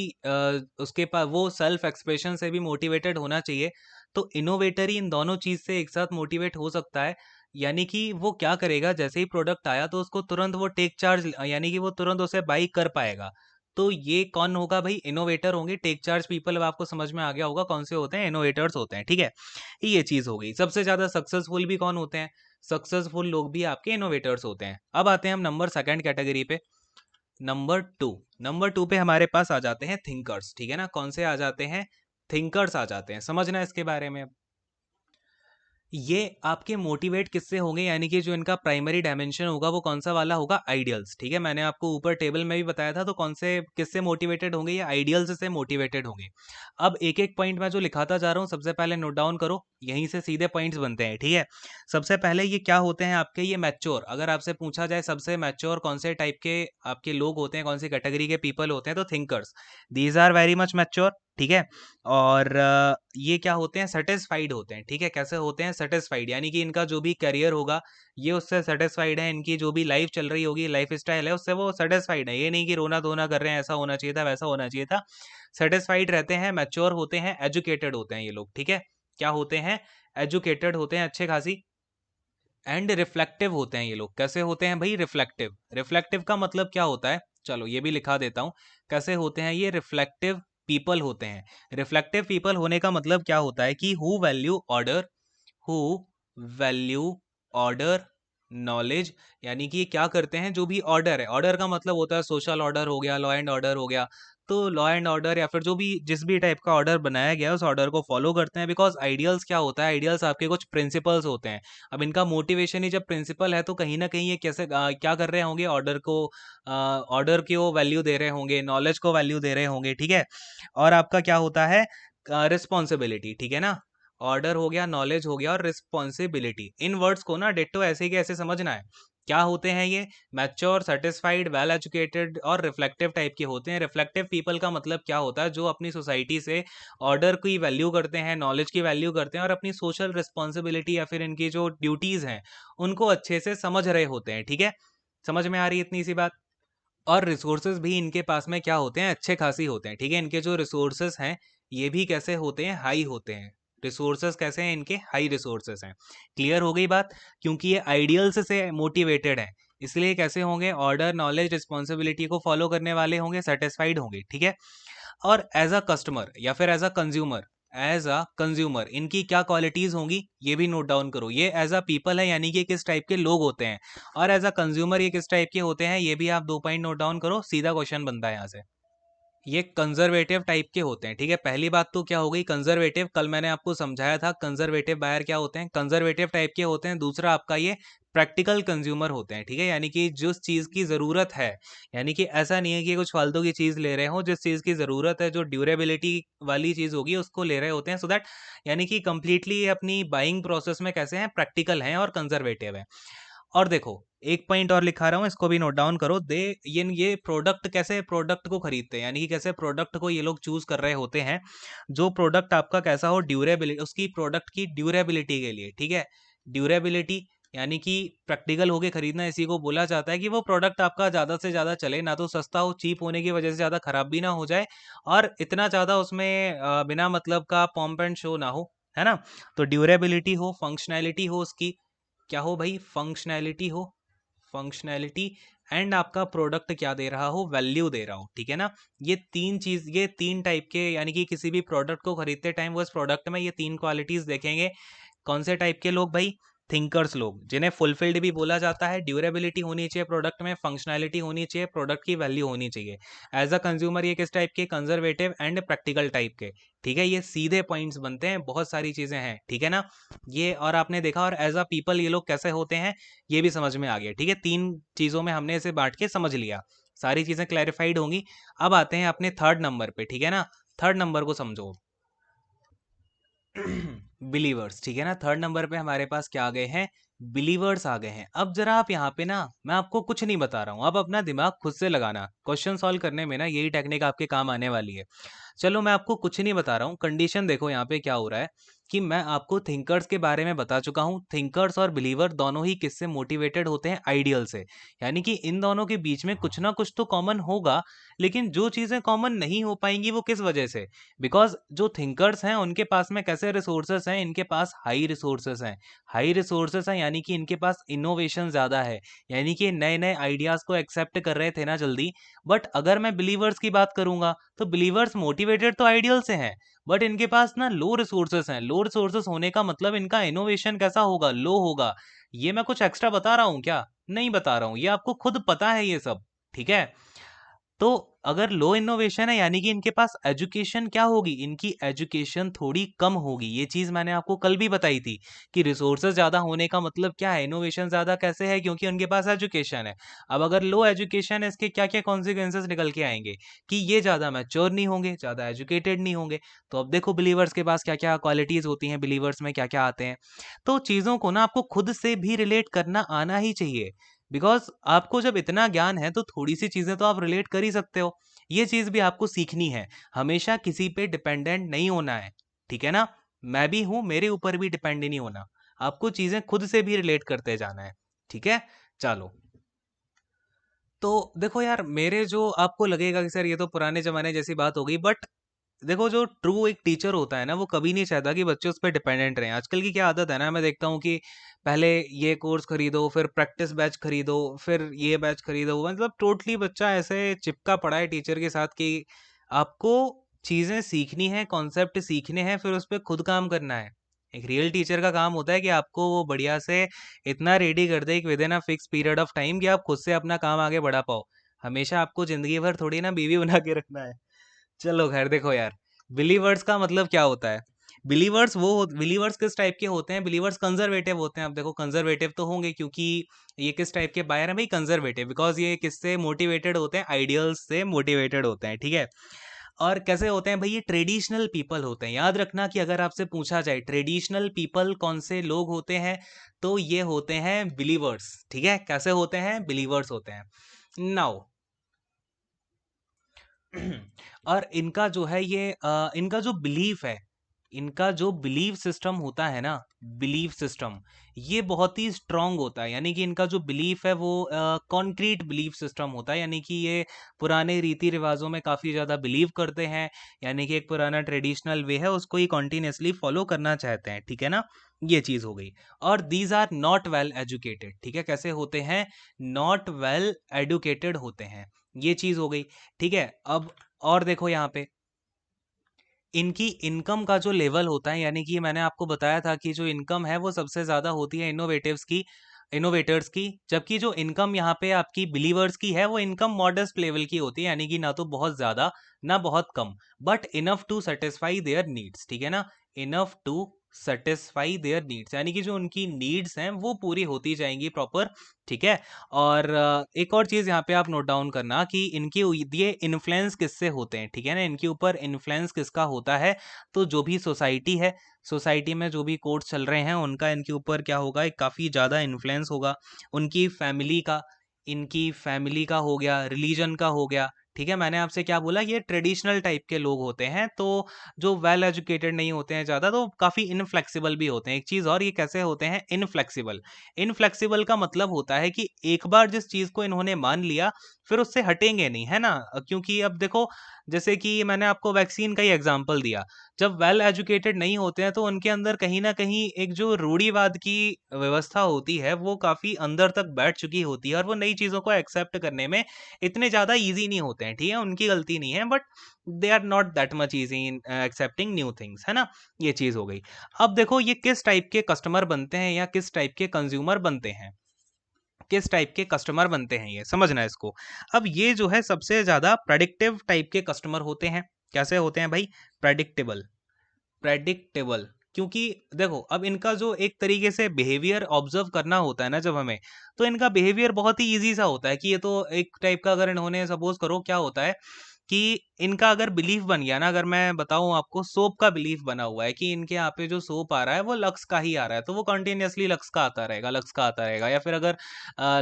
उसके पास, वो सेल्फ एक्सप्रेशन से भी मोटिवेटेड होना चाहिए। तो इनोवेटर ही इन दोनों चीज से एक साथ मोटिवेट हो सकता है। यानी कि वो क्या करेगा, जैसे ही प्रोडक्ट आया तो उसको तुरंत वो टेक चार्ज, यानी कि वो तुरंत उसे बाई कर पाएगा। तो ये कौन होगा भाई, इनोवेटर होंगे। टेक चार्ज पीपल, अब आपको समझ में आ गया होगा कौन से होते हैं, इनोवेटर्स होते हैं, ठीक है। ये चीज हो गई। सबसे ज्यादा सक्सेसफुल भी कौन होते हैं, सक्सेसफुल लोग भी आपके इनोवेटर्स होते हैं। अब आते हैं हम नंबर सेकंड कैटेगरी पे, नंबर टू पे हमारे पास आ जाते हैं थिंकर्स, ठीक है ना। कौन से आ जाते हैं, थिंकर्स आ जाते हैं। समझना इसके बारे में, ये आपके मोटिवेट किससे होंगे, यानी कि जो इनका प्राइमरी डायमेंशन होगा वो कौन सा वाला होगा, आइडियल्स, ठीक है। मैंने आपको ऊपर टेबल में भी बताया था, तो कौन से किससे मोटिवेटेड होंगे, ये आइडियल्स से मोटिवेटेड होंगे। अब एक एक पॉइंट मैं जो लिखाता जा रहा हूँ, सबसे पहले नोट डाउन करो, यहीं से सीधे पॉइंट्स बनते हैं, ठीक है। सबसे पहले ये क्या होते हैं आपके, ये मैच्योर। अगर आपसे पूछा जाए सबसे मैच्योर कौन से टाइप के आपके लोग होते हैं, कौन सी कैटेगरी के पीपल होते हैं, तो thinkers, these are very much mature, ठीक है। और ये क्या होते हैं, सेटिस्फाइड होते हैं, ठीक है। कैसे होते हैं, सेटिस्फाइड, यानी कि इनका जो भी करियर होगा ये उससे सेटिस्फाइड है, इनकी जो भी लाइफ चल रही होगी, लाइफ स्टाइल है, उससे वो सेटिस्फाइड है। ये नहीं कि रोना धोना कर रहे हैं, ऐसा होना चाहिए था, वैसा होना चाहिए था। सेटिस्फाइड रहते हैं, मैच्योर होते हैं, एजुकेटेड होते हैं ये लोग, ठीक है। क्या होते हैं, एजुकेटेड होते हैं, अच्छे खासी एंड रिफ्लेक्टिव होते हैं ये लोग। कैसे होते हैं भाई? रिफ्लेक्टिव। रिफ्लेक्टिव का मतलब क्या होता है? चलो ये भी लिखा देता हूँ। कैसे होते हैं ये? रिफ्लेक्टिव पीपल होते हैं। रिफ्लेक्टिव पीपल होने का मतलब क्या होता है कि हु वैल्यू ऑर्डर नॉलेज, यानी कि ये क्या करते हैं, जो भी ऑर्डर है, ऑर्डर का मतलब होता है सोशल ऑर्डर हो गया, लॉ एंड ऑर्डर हो गया, तो लॉ एंड ऑर्डर या फिर जो भी जिस भी टाइप का ऑर्डर बनाया गया है उस ऑर्डर को फॉलो करते हैं। बिकॉज आइडियल्स क्या होता है? आइडियल्स आपके कुछ प्रिंसिपल्स होते हैं। अब इनका मोटिवेशन ही जब प्रिंसिपल है तो कहीं ना कहीं ये कैसे क्या कर रहे होंगे? ऑर्डर को वैल्यू दे रहे होंगे, नॉलेज को वैल्यू दे रहे होंगे, ठीक है। और आपका क्या होता है? रिस्पॉन्सिबिलिटी, ठीक है ना। ऑर्डर हो गया, नॉलेज हो गया और रिस्पॉन्सिबिलिटी, इन वर्ड्स को ना डिट्टो ऐसे के ऐसे समझना है। क्या होते हैं ये? मैच्योर, सेटिस्फाइड, वेल एजुकेटेड और रिफ्लेक्टिव टाइप के होते हैं। रिफ्लेक्टिव पीपल का मतलब क्या होता है? जो अपनी सोसाइटी से ऑर्डर की वैल्यू करते हैं, नॉलेज की वैल्यू करते हैं और अपनी सोशल रिस्पॉन्सिबिलिटी या फिर इनकी जो ड्यूटीज हैं उनको अच्छे से समझ रहे होते हैं, ठीक है। समझ में आ रही है इतनी सी बात? और रिसोर्सेज भी इनके पास में क्या होते हैं? अच्छे खासी होते हैं, ठीक है। इनके जो रिसोर्सेज हैं ये भी कैसे होते हैं? हाई होते हैं। रिसोर्सेज कैसे हैं इनके? हाई रिसोर्सेज हैं। क्लियर हो गई बात? क्योंकि ये आइडियल्स से मोटिवेटेड है, इसलिए कैसे होंगे? ऑर्डर, नॉलेज, रिस्पॉन्सिबिलिटी को फॉलो करने वाले होंगे, सेटिस्फाइड होंगे, ठीक है। और एज अ कस्टमर या फिर एज अ कंज्यूमर इनकी क्या क्वालिटीज होंगी ये भी नोट डाउन करो। ये एज अ पीपल है, यानी कि किस टाइप के लोग होते हैं, और एज अ कंज्यूमर ये किस टाइप के होते हैं, ये भी आप 2 पॉइंट नोट डाउन करो। सीधा क्वेश्चन बनता है यहाँ से। ये कंजर्वेटिव टाइप के होते हैं, ठीक है। पहली बात तो क्या हो गई? कंजर्वेटिव, कल मैंने आपको समझाया था कंजर्वेटिव बायर क्या होते हैं, कंजर्वेटिव टाइप के होते हैं। दूसरा आपका ये प्रैक्टिकल कंज्यूमर होते हैं, ठीक है। यानी कि जिस चीज़ की ज़रूरत है, यानी कि ऐसा नहीं है कि कुछ फालतू की चीज़ ले रहे हो, जिस चीज़ की ज़रूरत है, जो ड्यूरेबिलिटी वाली चीज़ होगी उसको ले रहे होते हैं, सो दैट यानी कि कंप्लीटली अपनी बाइंग प्रोसेस में कैसे हैं? प्रैक्टिकल हैं और कंजर्वेटिव हैं। और देखो, एक पॉइंट और लिखा रहा हूँ, इसको भी नोट डाउन करो। दे ये प्रोडक्ट कैसे प्रोडक्ट को खरीदते हैं, यानी कि कैसे प्रोडक्ट को ये लोग चूज कर रहे होते हैं। जो प्रोडक्ट आपका कैसा हो? ड्यूरेबिलिटी, उसकी प्रोडक्ट की ड्यूरेबिलिटी के लिए, ठीक है। ड्यूरेबिलिटी यानी कि प्रैक्टिकल होके खरीदना, इसी को बोला जाता है कि वो प्रोडक्ट आपका ज़्यादा से ज़्यादा चले, ना तो सस्ता हो, चीप होने की वजह से ज़्यादा खराब भी ना हो जाए, और इतना ज़्यादा उसमें बिना मतलब का पॉम्प एंड शो ना हो, है ना। तो ड्यूरेबिलिटी हो, फंक्शनैलिटी हो उसकी, क्या हो भाई? फंक्शनैलिटी हो, फंक्शनैलिटी, एंड आपका प्रोडक्ट क्या दे रहा हो? वैल्यू दे रहा हो, ठीक है ना। ये तीन टाइप के, यानी कि किसी भी प्रोडक्ट को खरीदते टाइम वो इस प्रोडक्ट में ये तीन क्वालिटीज देखेंगे। कौन से टाइप के लोग भाई? थिंकर्स लोग, जिन्हें फुलफिल्ड भी बोला जाता है। ड्यूरेबिलिटी होनी चाहिए प्रोडक्ट में, फंक्शनैलिटी होनी चाहिए, प्रोडक्ट की वैल्यू होनी चाहिए। एज अ कंज्यूमर ये किस टाइप के? कंजर्वेटिव एंड प्रैक्टिकल टाइप के, ठीक है। ये सीधे पॉइंट्स बनते हैं, बहुत सारी चीजें हैं, ठीक है ना। ये और आपने देखा, और एज अ पीपल ये लोग कैसे होते हैं ये भी समझ में आ गया, ठीक है। तीन चीजों में हमने इसे बांट के समझ लिया, सारी चीजें क्लैरिफाइड होंगी। अब आते हैं अपने थर्ड नंबर पे, ठीक है ना। थर्ड नंबर को समझो। बिलीवर्स, ठीक है ना। थर्ड नंबर पे हमारे पास क्या आ गए हैं? बिलीवर्स आ गए हैं। अब जरा आप यहाँ पे ना, मैं आपको कुछ नहीं बता रहा हूँ, आप अपना दिमाग खुद से लगाना। क्वेश्चन सॉल्व करने में ना यही टेक्निक आपके काम आने वाली है। चलो मैं आपको कुछ नहीं बता रहा हूँ, कंडीशन देखो यहाँ पे क्या हो रहा है कि मैं आपको थिंकर्स के बारे में बता चुका हूँ। थिंकर्स और बिलीवर दोनों ही किससे मोटिवेटेड होते हैं? आइडियल से। यानी कि इन दोनों के बीच में कुछ ना कुछ तो कॉमन होगा, लेकिन जो चीज़ें कॉमन नहीं हो पाएंगी वो किस वजह से? बिकॉज जो थिंकर्स हैं उनके पास में कैसे रिसोर्सेस हैं? इनके पास हाई रिसोर्सेस हैं। हाई रिसोर्सेस हैं यानी कि इनके पास इनोवेशन ज़्यादा है, यानी कि नए नए आइडियाज़ को एक्सेप्ट कर रहे थे ना जल्दी। बट अगर मैं बिलीवर्स की बात करूंगा तो बिलीवर्स मोटिवेटेड तो आइडियल से हैं, बट इनके पास ना लो रिसोर्सेस हैं। लो रिसोर्सेस होने का मतलब इनका इनोवेशन कैसा होगा? लो होगा। ये मैं कुछ एक्स्ट्रा बता रहा हूँ क्या? नहीं बता रहा हूँ, ये आपको खुद पता है ये सब, ठीक है। तो अगर लो इनोवेशन है यानी कि इनके पास एजुकेशन क्या होगी? इनकी एजुकेशन थोड़ी कम होगी। ये चीज मैंने आपको कल भी बताई थी कि रिसोर्सेज ज्यादा होने का मतलब क्या है? इनोवेशन ज्यादा कैसे है? क्योंकि उनके पास एजुकेशन है। अब अगर लो एजुकेशन है, इसके क्या क्या कॉन्सिक्वेंसेस निकल के आएंगे कि ये ज्यादा मैच्योर नहीं होंगे, ज्यादा एजुकेटेड नहीं होंगे। तो अब देखो बिलीवर्स के पास क्या क्या क्वालिटीज होती हैं, बिलीवर्स में क्या क्या आते हैं। तो चीजों को ना आपको खुद से भी रिलेट करना आना ही चाहिए। बिकॉज आपको जब इतना ज्ञान है तो थोड़ी सी चीजें तो आप रिलेट कर ही सकते हो। ये चीज भी आपको सीखनी है। हमेशा किसी पे डिपेंडेंट नहीं होना है, ठीक है ना। मैं भी हूं, मेरे ऊपर भी डिपेंड नहीं होना। आपको चीजें खुद से भी रिलेट करते जाना है, ठीक है। चलो, तो देखो यार, मेरे जो आपको लगेगा कि सर ये तो पुराने जमाने जैसी बात हो गई, बट देखो जो ट्रू एक टीचर होता है ना, वो कभी नहीं चाहता कि बच्चे उस पर डिपेंडेंट रहें। आजकल की क्या आदत है ना, मैं देखता हूँ कि पहले ये कोर्स खरीदो, फिर प्रैक्टिस बैच खरीदो, फिर ये बैच खरीदो, मतलब टोटली बच्चा ऐसे चिपका पड़ा है टीचर के साथ कि आपको चीज़ें सीखनी है, कॉन्सेप्ट सीखने हैं, फिर उस पर खुद काम करना है। एक रियल टीचर का काम होता है कि आपको वो बढ़िया से इतना रेडी कर दे कि with in a fix period of time कि आप खुद से अपना काम आगे बढ़ा पाओ। हमेशा आपको जिंदगी भर थोड़ी ना बीवी बना के रखना है। चलो खैर, देखो यार, बिलीवर्स का मतलब क्या होता है? बिलीवर्स किस टाइप के होते हैं? बिलीवर्स कंजर्वेटिव होते हैं। अब देखो, कंजर्वेटिव तो होंगे क्योंकि ये किस टाइप के बायर हैं भाई? कंजर्वेटिव, बिकॉज ये किससे मोटिवेटेड होते हैं? आइडियल्स से मोटिवेटेड होते हैं, ठीक है। और कैसे होते हैं भाई? ये ट्रेडिशनल पीपल होते हैं। याद रखना कि अगर आपसे पूछा जाए ट्रेडिशनल पीपल कौन से लोग होते हैं, तो ये होते हैं बिलीवर्स, ठीक है। कैसे होते हैं? बिलीवर्स होते हैं। नाउ और इनका जो है ये इनका जो बिलीफ है, इनका जो बिलीव सिस्टम होता है ना, बिलीव सिस्टम, ये बहुत ही स्ट्रांग होता है। यानी कि इनका जो बिलीफ है वो कॉन्क्रीट बिलीफ सिस्टम होता है। यानी कि ये पुराने रीति रिवाजों में काफ़ी ज़्यादा बिलीव करते हैं। यानी कि एक पुराना ट्रेडिशनल वे है, उसको ही कॉन्टिन्यूसली फॉलो करना चाहते हैं, ठीक है ना। ये चीज़ हो गई। और these are not well educated, ठीक है। कैसे होते हैं? नॉट वेल एडुकेटेड होते हैं। ये चीज़ हो गई, ठीक है। अब और देखो यहाँ पे इनकी इनकम का जो लेवल होता है, यानी कि मैंने आपको बताया था कि जो इनकम है वो सबसे ज़्यादा होती है इनोवेटर्स की। जबकि जो इनकम यहाँ पे आपकी बिलीवर्स की है, वो इनकम मॉडेस्ट लेवल की होती है। यानी कि ना तो बहुत ज़्यादा ना बहुत कम, but enough to satisfy their needs, ठीक है ना। Enough to satisfy their needs, यानी कि जो उनकी नीड्स हैं वो पूरी होती जाएंगी प्रॉपर, ठीक है। और एक और चीज़ यहाँ पे आप नोट डाउन करना कि इनकी ये इन्फ्लुएंस किससे होते हैं, ठीक है ना। इनके ऊपर इन्फ्लुएंस किसका होता है? तो जो भी सोसाइटी है, सोसाइटी में जो भी कोर्स चल रहे हैं उनका इनके ऊपर क्या होगा? एक काफ़ी ज़्यादा इन्फ्लुएंस होगा। उनकी फैमिली का, इनकी फैमिली का हो गया, रिलीजन का हो गया, ठीक है। मैंने आपसे क्या बोला? ये ट्रेडिशनल टाइप के लोग होते हैं, तो जो वेल एजुकेटेड नहीं होते हैं ज़्यादा, तो काफ़ी इनफ्लेक्सिबल भी होते हैं। एक चीज़ और, ये कैसे होते हैं इनफ्लेक्सिबल? इनफ्लेक्सिबल का मतलब होता है कि एक बार जिस चीज़ को इन्होंने मान लिया, फिर उससे हटेंगे नहीं, है ना। क्योंकि अब देखो, जैसे कि मैंने आपको वैक्सीन का ही एग्जांपल दिया। जब वेल एजुकेटेड नहीं होते हैं तो उनके अंदर कहीं ना कहीं एक जो रूढ़िवाद की व्यवस्था होती है वो काफ़ी अंदर तक बैठ चुकी होती है, और वो नई चीज़ों को एक्सेप्ट करने में इतने ज़्यादा ईजी नहीं होते हैं, ठीक है। उनकी गलती नहीं है, but they are not that much easy in accepting new things, है ना। ये चीज़ हो गई। अब देखो ये किस टाइप के कस्टमर बनते हैं या किस टाइप के कंज्यूमर बनते हैं, किस टाइप के कस्टमर बनते हैं, ये समझना है इसको। अब ये जो है सबसे ज़्यादा प्रेडिक्टिव टाइप के कस्टमर होते हैं। कैसे होते हैं भाई? Predictable, predictable. क्योंकि देखो, अब इनका जो एक तरीके से बिहेवियर ऑब्जर्व करना होता है ना जब हमें, तो इनका बिहेवियर बहुत ही इजी सा होता है कि ये तो एक टाइप का, अगर इन्होंने सपोज करो क्या होता है कि इनका अगर बिलीफ बन गया ना, अगर मैं बताऊं आपको, सोप का बिलीफ बना हुआ है कि इनके यहाँ पे जो सोप आ रहा है वो लक्स का ही आ रहा है, तो वो कंटिन्यूअसली लक्स का आता रहेगा, लक्स का आता रहेगा। या फिर अगर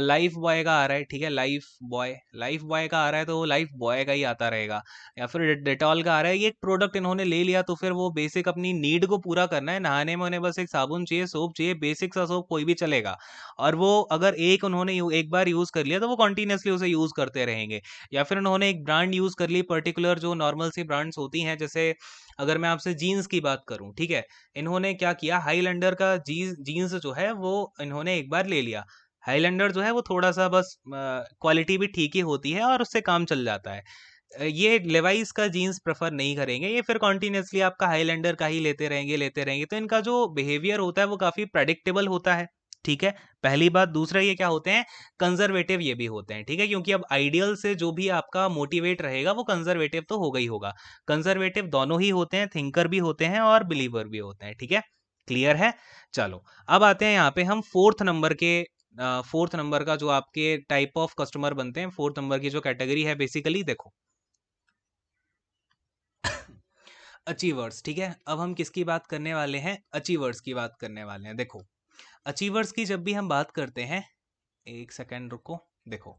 लाइफ बॉय का आ रहा है, ठीक है, लाइफ बॉय का आ रहा है तो वो लाइफ बॉय का ही आता रहेगा। या फिर डेटॉल का आ रहा है, ये एक प्रोडक्ट इन्होंने ले लिया तो फिर वो बेसिक अपनी नीड को पूरा करना है, नहाने में उन्हें बस एक साबुन चाहिए, सोप चाहिए, बेसिक सा सोप कोई भी चलेगा। और वो अगर एक बार यूज कर लिया तो वो कंटिन्यूसली उसे यूज करते रहेंगे। या फिर उन्होंने एक ब्रांड यूज कर ली, पर्टिकुलर जो नॉर्मल सी ब्रांड्स होती हैं, जैसे अगर मैं आपसे जीन्स की बात करूं, ठीक है, इन्होंने क्या किया, हाईलैंडर का जीन्स जो है वो इन्होंने एक बार ले लिया। हाईलैंडर जो है वो थोड़ा सा बस क्वालिटी भी ठीक ही होती है और उससे काम चल जाता है। ये लेवाइस का जीन्स प्रेफर नहीं करेंगे, ये फिर कॉन्टिन्यूसली आपका हाईलैंडर का ही लेते रहेंगे। तो इनका जो बिहेवियर होता है वो काफ़ी प्रेडिक्टेबल होता है, ठीक है। पहली बात। दूसरा, ये क्या होते हैं? कंजर्वेटिव ये भी होते हैं, ठीक है, क्योंकि अब आइडियल से जो भी आपका मोटिवेट रहेगा वो कंजर्वेटिव तो होगा ही होगा। कंजर्वेटिव दोनों ही होते हैं, थिंकर भी होते हैं और बिलीवर भी होते हैं, ठीक है। क्लियर है? चलो, अब आते हैं यहाँ पे हम फोर्थ नंबर का जो आपके टाइप ऑफ कस्टमर बनते हैं, फोर्थ नंबर की जो कैटेगरी है, बेसिकली देखो, अचीवर्स, ठीक है। अब हम किसकी बात करने वाले हैं? अचीवर्स की बात करने वाले हैं। देखो, अचीवर्स की जब भी हम बात करते हैं, एक सेकेंड रुको, देखो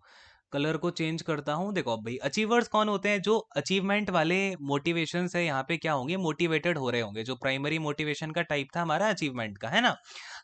कलर को चेंज करता हूँ। देखो अब भाई, अचीवर्स कौन होते हैं? जो अचीवमेंट वाले मोटिवेशन से यहाँ पे क्या होंगे? मोटिवेटेड हो रहे होंगे। जो प्राइमरी मोटिवेशन का टाइप था हमारा अचीवमेंट का, है ना,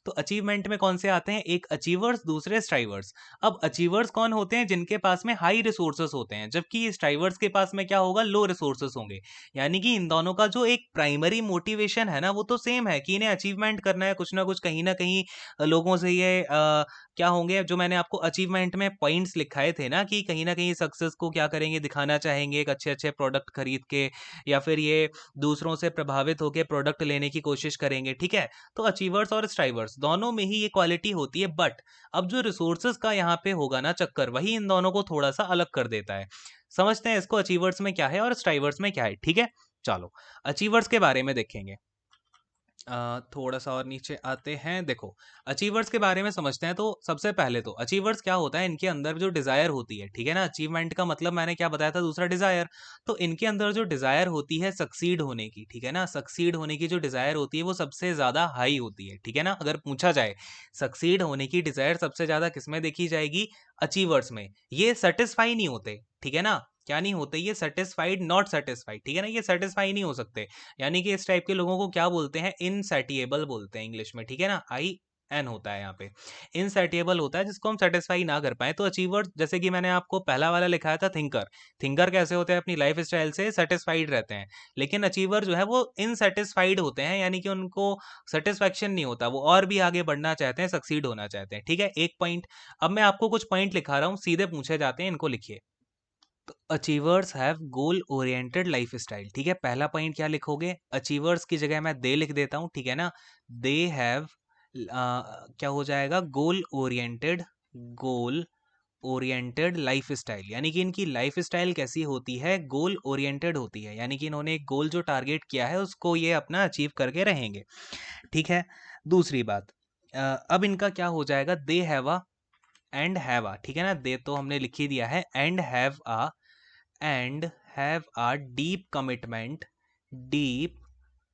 तो अचीवमेंट में कौन से आते हैं, एक अचीवर्स, दूसरे स्ट्राइवर्स। अब अचीवर्स कौन होते हैं, जिनके पास में हाई रिसोर्सेस होते हैं, जबकि स्ट्राइवर्स के पास में क्या होगा, लो रिसोर्सेस होंगे। यानी कि इन दोनों का जो एक प्राइमरी मोटिवेशन है ना, वो तो सेम है कि इन्हें अचीवमेंट करना है, कुछ ना कहीं लोगों से ये क्या होंगे, जो मैंने आपको अचीवमेंट में पॉइंट्स लिखाए थे ना, कि कहीं ना कहीं सक्सेस को क्या करेंगे, दिखाना चाहेंगे एक अच्छे अच्छे प्रोडक्ट खरीद के, या फिर ये दूसरों से प्रभावित होकर प्रोडक्ट लेने की कोशिश करेंगे, ठीक है। तो अचीवर्स और स्ट्राइवर्स दोनों में ही ये क्वालिटी होती है, बट अब जो रिसोर्सेज का यहाँ पे होगा ना चक्कर, वही इन दोनों को थोड़ा सा अलग कर देता है। समझते हैं इसको, अचीवर्स में क्या है और स्ट्राइवर्स में क्या है, ठीक है। चलो अचीवर्स के बारे में देखेंगे। थोड़ा सा और नीचे आते हैं। देखो अचीवर्स के बारे में समझते हैं। तो सबसे पहले तो अचीवर्स क्या होता है, इनके अंदर जो डिजायर होती है, ठीक है ना, अचीवमेंट का मतलब मैंने क्या बताया था, दूसरा डिजायर। तो इनके अंदर जो डिजायर होती है सक्सीड होने की, ठीक है ना, सक्सीड होने की जो डिजायर होती है वो सबसे ज्यादा हाई होती है, ठीक है ना। अगर पूछा जाए सक्सीड होने की डिजायर सबसे ज्यादा किसमें देखी जाएगी, अचीवर्स में। ये सेटिस्फाई नहीं होते, ठीक है ना, क्या नहीं होते, ये सेटिस्फाइड नॉट सेटिस्फाइड, ठीक है ना, ये सेटिस्फाई नहीं हो सकते। यानी कि इस टाइप के लोगों को क्या बोलते हैं, इनसैटिएबल बोलते हैं इंग्लिश में, ठीक है ना, आई एन होता है यहाँ पे, इनसैटिएबल होता है जिसको हम सेटिस्फाई ना कर पाए। तो अचीवर, जैसे कि मैंने आपको पहला वाला लिखाया था थिंकर, थिंकर कैसे होते हैं, अपनी लाइफ स्टाइल से सेटिस्फाइड रहते हैं, लेकिन अचीवर जो है वो इनसेटिस्फाइड होते हैं, यानी कि उनको सेटिस्फैक्शन नहीं होता, वो और भी आगे बढ़ना चाहते हैं, सक्सीड होना चाहते हैं, ठीक है, एक पॉइंट। अब मैं आपको कुछ पॉइंट लिखा रहा हूँ, सीधे पूछे जाते हैं, इनको लिखिए। तो achievers have goal oriented life style, ठीक है। पहला पॉइंट क्या लिखोगे, अचीवर्स की जगह मैं दे लिख देता हूं, ठीक है ना, दे हैव क्या हो जाएगा, goal oriented, goal oriented life style, यानी कि इनकी लाइफ स्टाइल कैसी होती है, गोल ओरिएंटेड होती है, यानी कि इन्होंने एक गोल जो टारगेट किया है उसको ये अपना अचीव करके रहेंगे, ठीक है। दूसरी बात, अब इनका क्या हो जाएगा, they have a and have a, ठीक है ना, दे तो हमने लिख ही दिया है, and have a deep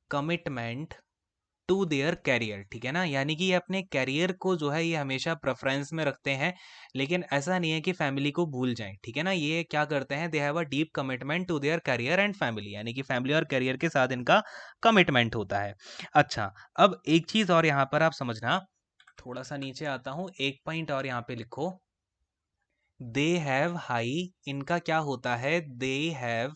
commitment to their career, ठीक है ना, यानी कि ये अपने कैरियर को जो है ये हमेशा प्रेफरेंस में रखते हैं, लेकिन ऐसा नहीं है कि फैमिली को भूल जाएं, ठीक है ना, ये क्या करते हैं, they have a deep commitment to their career and family, यानी कि फैमिली और कैरियर के साथ इनका कमिटमेंट होता है। अच्छा, अब एक चीज और यहाँ पर आप समझना, थोड़ा सा नीचे आता हूँ, एक पॉइंट और यहाँ पे लिखो, दे हैव हाई, इनका क्या होता है, they have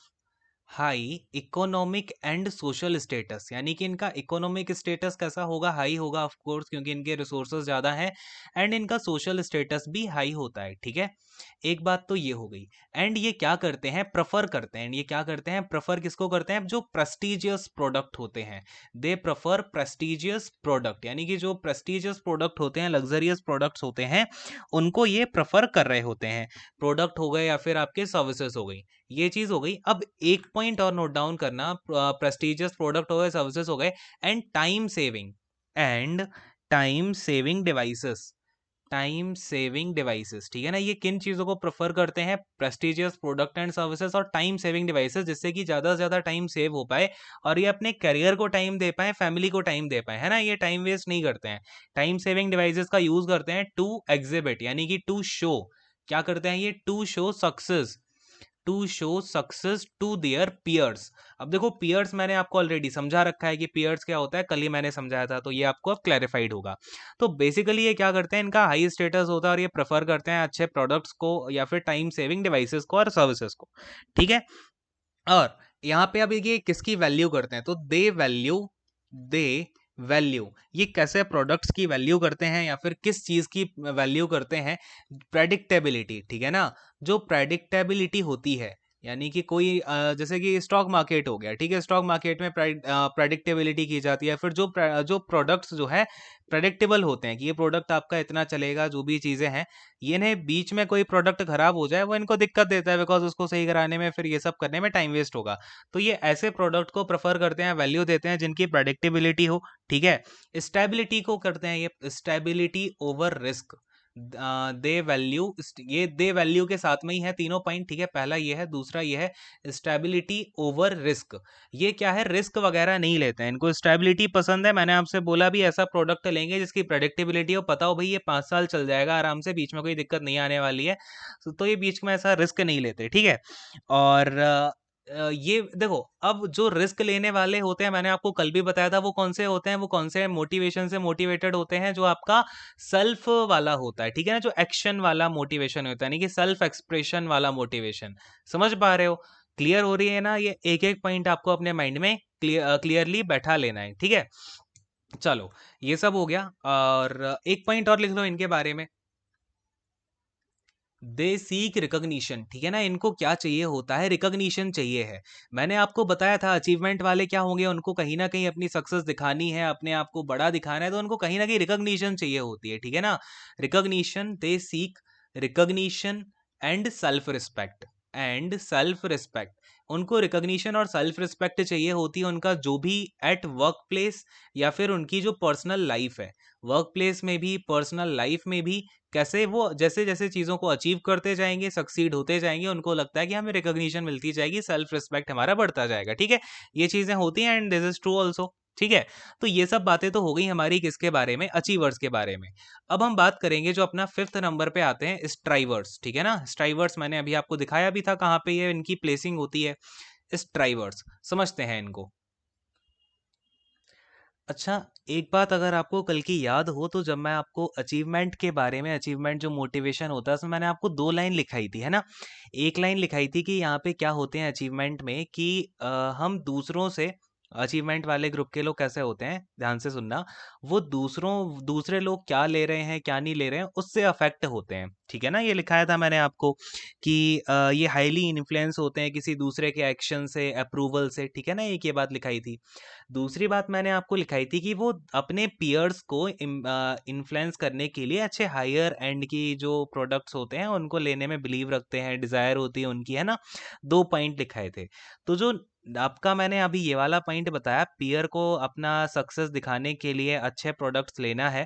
high economic and social status, यानी कि इनका इकोनॉमिक स्टेटस कैसा होगा, हाई होगा ऑफ कोर्स, क्योंकि इनके रिसोर्सेज ज़्यादा हैं, एंड इनका सोशल स्टेटस भी हाई होता है, ठीक है। एक बात तो ये हो गई। एंड ये क्या करते हैं, प्रेफर करते हैं, ये क्या करते हैं, प्रेफर किसको करते हैं, जो प्रेस्टिजियस प्रोडक्ट होते हैं, दे प्रेफर प्रेस्टिजियस प्रोडक्ट, यानी कि जो प्रेस्टिजियस प्रोडक्ट होते हैं, लग्जरियस प्रोडक्ट्स होते हैं, उनको ये प्रेफर कर रहे होते हैं, प्रोडक्ट हो गए या फिर आपके सर्विसेज हो गई, ये चीज हो गई। अब एक पॉइंट और नोट डाउन करना, प्रेस्टिजियस प्रोडक्ट हो गए, सर्विसेज हो गए, and and time saving devices, time saving devices, ठीक है ना, ये किन चीजों को प्रेफर करते हैं, प्रेस्टिजियस प्रोडक्ट एंड सर्विसेज और टाइम सेविंग डिवाइसेस, जिससे कि ज्यादा से ज्यादा टाइम सेव हो पाए और ये अपने करियर को टाइम दे पाए, फैमिली को टाइम दे पाए, है ना, ये टाइम वेस्ट नहीं करते हैं। टाइम सेविंग डिवाइसेस का यूज करते हैं टू एग्जिबिट, यानी कि टू शो, क्या करते हैं ये, to show success to their peers. अब देखो पियर्स मैंने आपको ऑलरेडी समझा रखा है कि पियर्स क्या होता है, कल ही मैंने समझाया था, तो ये आपको अब क्लैरिफाइड होगा। तो बेसिकली ये क्या करते हैं, इनका हाई स्टेटस होता है और ये प्रेफर करते हैं अच्छे प्रोडक्ट्स को या फिर टाइम सेविंग डिवाइसेस को और सर्विसेज को, ठीक है। और यहाँ पे अब ये किसकी वैल्यू करते हैं, तो दे वैल्यू, ये कैसे प्रोडक्ट्स की वैल्यू करते हैं या फिर किस चीज की वैल्यू करते हैं, प्रेडिक्टेबिलिटी, ठीक है ना, जो प्रेडिक्टेबिलिटी होती है, यानी कि कोई जैसे कि स्टॉक मार्केट हो गया, ठीक है, स्टॉक मार्केट में प्रेडिक्टेबिलिटी की जाती है, फिर जो प्रोडक्ट्स जो है प्रेडिक्टेबल होते हैं कि ये प्रोडक्ट आपका इतना चलेगा, जो भी चीजें हैं, ये नहीं बीच में कोई प्रोडक्ट खराब हो जाए वो इनको दिक्कत देता है, बिकॉज उसको सही कराने में फिर ये सब करने में टाइम वेस्ट होगा। तो ये ऐसे प्रोडक्ट को प्रेफर करते हैं, वैल्यू देते हैं जिनकी प्रेडिक्टेबिलिटी हो, ठीक है। स्टेबिलिटी को करते हैं ये स्टेबिलिटी ओवर रिस्क, दे वैल्यू, ये दे वैल्यू के साथ में ही है तीनों पॉइंट, ठीक है, पहला ये है, दूसरा ये है स्टेबिलिटी ओवर रिस्क, ये क्या है, रिस्क वगैरह नहीं लेते हैं, इनको स्टेबिलिटी पसंद है, मैंने आपसे बोला भी ऐसा प्रोडक्ट लेंगे जिसकी प्रेडिक्टेबिलिटी हो, पता हो भाई ये 5 साल चल जाएगा आराम से, बीच में कोई दिक्कत नहीं आने वाली है, तो ये बीच में ऐसा रिस्क नहीं लेते, ठीक है। और ये देखो, अब जो रिस्क लेने वाले होते हैं, मैंने आपको कल भी बताया था वो कौन से होते हैं, वो कौन से मोटिवेशन से मोटिवेटेड होते हैं, जो आपका सेल्फ वाला होता है, ठीक है ना, जो एक्शन वाला मोटिवेशन होता है, यानी कि सेल्फ एक्सप्रेशन वाला मोटिवेशन। समझ पा रहे हो? क्लियर हो रही है ना? ये एक एक पॉइंट आपको अपने माइंड में क्लियरली बैठा लेना है, ठीक है। चलो, ये सब हो गया, और एक पॉइंट और लिख लो इनके बारे में। दे सीक रिकॉग्निशन, ठीक है ना, इनको क्या चाहिए होता है? रिकॉग्निशन चाहिए है। मैंने आपको बताया था अचीवमेंट वाले क्या होंगे, उनको कहीं ना कहीं अपनी सक्सेस दिखानी है, अपने आप को बड़ा दिखाना है, तो उनको कहीं ना कहीं रिकॉग्निशन चाहिए होती है, ठीक है ना। Recognition, they seek recognition and self respect, and self respect. उनको रिकॉग्निशन और सेल्फ रिस्पेक्ट चाहिए होती है, उनका जो भी एट वर्क प्लेस या फिर उनकी जो पर्सनल लाइफ है, वर्क प्लेस में भी पर्सनल लाइफ में भी, कैसे वो जैसे जैसे चीज़ों को अचीव करते जाएंगे, सक्सीड होते जाएंगे, उनको लगता है कि हमें रिकॉग्निशन मिलती जाएगी, सेल्फ रिस्पेक्ट हमारा बढ़ता जाएगा, ठीक है। ये चीज़ें होती हैं and this is true also, ठीक है। तो ये सब बातें तो हो गई हमारी किसके बारे में? अचीवर्स के बारे में। अब हम बात करेंगे जो अपना 5th नंबर पे आते हैं, स्ट्राइवर्स, ठीक है ना। स्ट्राइवर्स मैंने अभी आपको दिखाया भी था कहाँ पे ये इनकी प्लेसिंग होती है। स्ट्राइवर्स समझते हैं इनको। अच्छा, एक बात अगर आपको कल की याद हो, तो जब मैं आपको अचीवमेंट के बारे में, अचीवमेंट जो मोटिवेशन होता है, उसमें मैंने आपको 2 लाइन लिखाई थी, है ना? एक लाइन लिखाई थी कि यहाँ पे क्या होते हैं अचीवमेंट में, कि हम दूसरों से, अचीवमेंट वाले ग्रुप के लोग कैसे होते हैं, ध्यान से सुनना, वो दूसरे लोग क्या ले रहे हैं, क्या नहीं ले रहे हैं, उससे अफेक्ट होते हैं, ठीक है ना? ये लिखाया था मैंने आपको कि ये हाईली इन्फ्लुएंस होते हैं किसी दूसरे के एक्शन से, अप्रूवल से, ठीक है ना? एक ये बात लिखाई थी। दूसरी बात मैंने आपको लिखाई थी कि वो अपने पीयर्स को इन्फ्लुएंस करने के लिए अच्छे हायर एंड की जो प्रोडक्ट्स होते हैं उनको लेने में बिलीव रखते हैं, डिजायर होती है उनकी, है ना। 2 पॉइंट लिखाए थे। तो जो आपका मैंने अभी ये वाला पॉइंट बताया, पीयर को अपना सक्सेस दिखाने के लिए अच्छे प्रोडक्ट्स लेना है,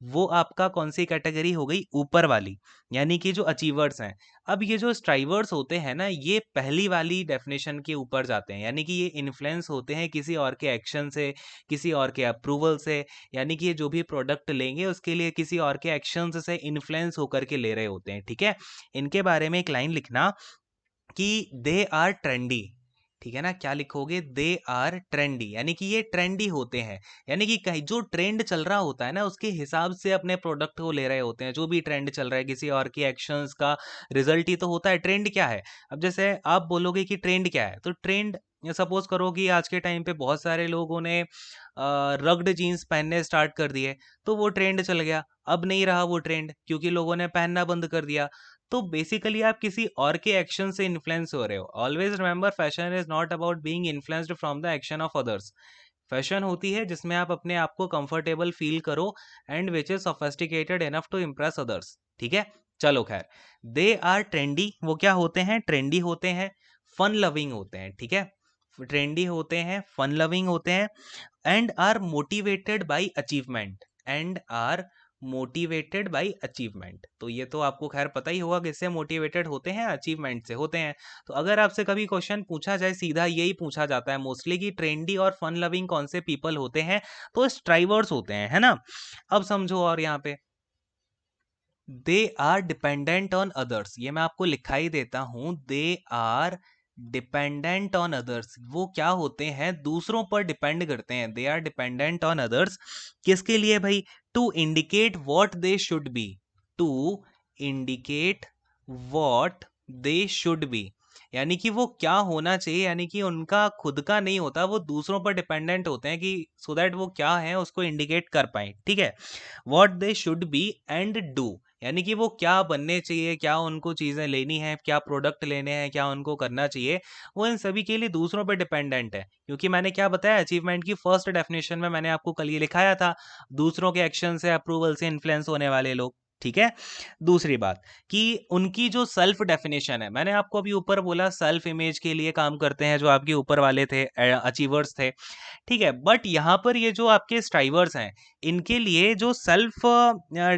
वो आपका कौन सी कैटेगरी हो गई? ऊपर वाली, यानी कि जो अचीवर्स हैं। अब ये जो स्ट्राइवर्स होते हैं ना, ये पहली वाली डेफिनेशन के ऊपर जाते हैं, यानी कि ये इन्फ्लुएंस होते हैं किसी और के एक्शन से, किसी और के अप्रूवल से, यानी कि ये जो भी प्रोडक्ट लेंगे उसके लिए किसी और के एक्शन से इन्फ्लुएंस होकर के ले रहे होते हैं, ठीक है। इनके बारे में एक लाइन लिखना कि दे आर ट्रेंडी, ठीक है ना। क्या लिखोगे? दे आर ट्रेंडी, यानी कि ये ट्रेंडी होते हैं, यानी कि कहीं जो ट्रेंड चल रहा होता है ना उसके हिसाब से अपने प्रोडक्ट को ले रहे होते हैं। जो भी ट्रेंड चल रहा है, किसी और के एक्शंस का रिजल्ट ही तो होता है। ट्रेंड क्या है? अब जैसे आप बोलोगे कि ट्रेंड क्या है, तो ट्रेंड, सपोज करो कि आज के टाइम पे बहुत सारे लोगों ने रग्ड जीन्स पहनने स्टार्ट कर दिए, तो वो ट्रेंड चल गया। अब नहीं रहा वो ट्रेंड, क्योंकि लोगों ने पहनना बंद कर दिया। तो बेसिकली आप किसी और के एक्शन से इन्फ्लुएंस हो रहे हो। Always remember, fashion is not about being influenced from the action of others. Fashion होती है जिसमें आप अपने आप को कंफर्टेबल फील करो, and which is sophisticated enough to impress others, ठीक है। चलो खैर, दे आर ट्रेंडी, वो क्या होते हैं? ट्रेंडी होते हैं, फन लविंग होते हैं, ठीक है। ट्रेंडी होते हैं, फन लविंग होते हैं, and are motivated by achievement, and are motivated by achievement. तो ये तो आपको खैर पता ही होगा किससे मोटिवेटेड होते हैं? अचीवमेंट से होते हैं। तो अगर आपसे कभी क्वेश्चन पूछा जाए, सीधा यही पूछा जाता है मोस्टली कि ट्रेंडी और फन लविंग कौन से पीपल होते हैं, तो स्ट्राइवर्स होते हैं, है ना। अब समझो, और यहाँ पे they are dependent on others, ये मैं आपको लिखा ही देता हूं। They are dependent on others, वो क्या होते हैं? दूसरों पर डिपेंड करते हैं। They are dependent on others, किसके लिए भाई? To indicate what they should be, to indicate what they should be, यानी कि वो क्या होना चाहिए, यानी कि उनका खुद का नहीं होता, वो दूसरों पर डिपेंडेंट होते हैं कि सो दैट वो क्या है उसको इंडिकेट कर पाए, ठीक है। What they should B and do, यानी कि वो क्या बनने चाहिए, क्या उनको चीज़ें लेनी है, क्या प्रोडक्ट लेने हैं, क्या उनको करना चाहिए, वो इन सभी के लिए दूसरों पर डिपेंडेंट है। क्योंकि मैंने क्या बताया, अचीवमेंट की फर्स्ट डेफिनेशन में मैंने आपको कल ये लिखाया था, दूसरों के एक्शन से, अप्रूवल से इन्फ्लुएंस होने वाले लोग, ठीक है। दूसरी बात कि उनकी जो सेल्फ डेफिनेशन है, मैंने आपको अभी ऊपर बोला सेल्फ इमेज के लिए काम करते हैं, जो आपके ऊपर वाले थे, अचीवर्स थे, ठीक है। बट यहाँ पर ये जो आपके स्ट्राइवर्स हैं, इनके लिए जो सेल्फ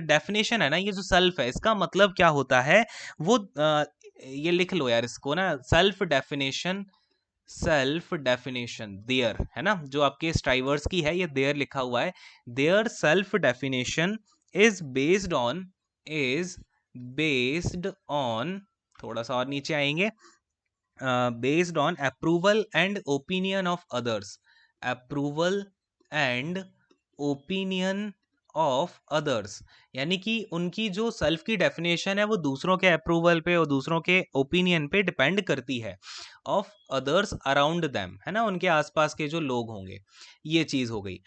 डेफिनेशन है ना, ये जो सेल्फ है, इसका मतलब क्या होता है? वो ये लिख लो यार इसको ना, self definition, self definition their, है ना, जो आपके स्ट्राइवर्स की है, ये देयर लिखा हुआ है। Their self definition is based on, is based on, थोड़ा सा और नीचे आएंगे, based on approval and opinion of others, approval and opinion of others, यानी कि उनकी जो सेल्फ की डेफिनेशन है वो दूसरों के अप्रूवल पे और दूसरों के ओपिनियन पे डिपेंड करती है, ऑफ अदर्स अराउंड देम, है ना, उनके आसपास के जो लोग होंगे, ये चीज हो गई।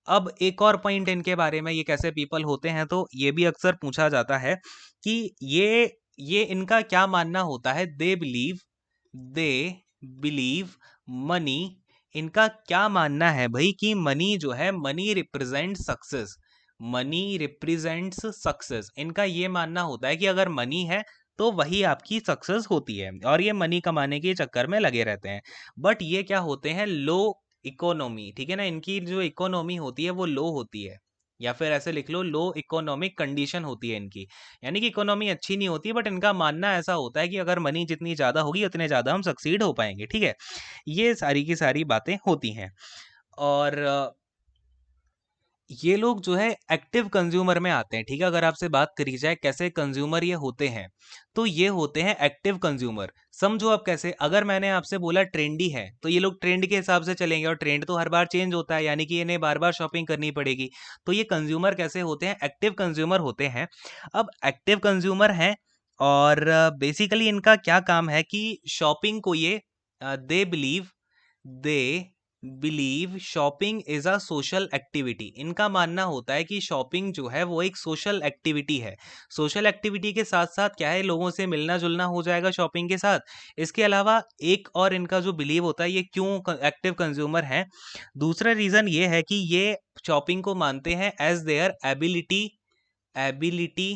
अब एक और पॉइंट इनके बारे में, ये कैसे पीपल होते हैं, तो ये भी अक्सर पूछा जाता है कि ये इनका क्या मानना होता है, दे बिलीव मनी, इनका क्या मानना है भाई कि मनी जो है, money represent success, money represents success, इनका ये मानना होता है कि अगर मनी है तो वही आपकी सक्सेस होती है, और ये मनी कमाने के चक्कर में लगे रहते हैं। बट ये क्या होते हैं, लो इकोनॉमी, ठीक है ना, इनकी जो इकोनॉमी होती है वो लो होती है, या फिर ऐसे लिख लो लो इकोनॉमिक कंडीशन होती है इनकी, यानी कि इकोनॉमी अच्छी नहीं होती, बट इनका मानना ऐसा होता है कि अगर मनी जितनी ज़्यादा होगी उतने ज़्यादा हम सक्सीड हो पाएंगे, ठीक है। ये सारी की सारी बातें होती हैं। और ये लोग जो है एक्टिव कंज्यूमर में आते हैं, ठीक है। अगर आपसे बात करी जाए कैसे कंज्यूमर ये होते हैं, तो ये होते हैं एक्टिव कंज्यूमर। समझो आप कैसे, अगर मैंने आपसे बोला ट्रेंडी है, तो ये लोग ट्रेंड के हिसाब से चलेंगे, और ट्रेंड तो हर बार चेंज होता है, यानी कि इन्हें बार बार शॉपिंग करनी पड़ेगी। तो ये कंज्यूमर कैसे होते हैं, एक्टिव कंज्यूमर होते हैं। अब एक्टिव कंज्यूमर हैं, और बेसिकली इनका क्या काम है कि शॉपिंग को ये they believe shopping is a social activity, इनका मानना होता है कि शॉपिंग जो है वो एक सोशल एक्टिविटी है। सोशल एक्टिविटी के साथ साथ क्या है, लोगों से मिलना जुलना हो जाएगा शॉपिंग के साथ। इसके अलावा एक और इनका जो बिलीव होता है, ये क्यों एक्टिव कंज्यूमर है, दूसरा रीजन ये है कि ये शॉपिंग को मानते हैं as their ability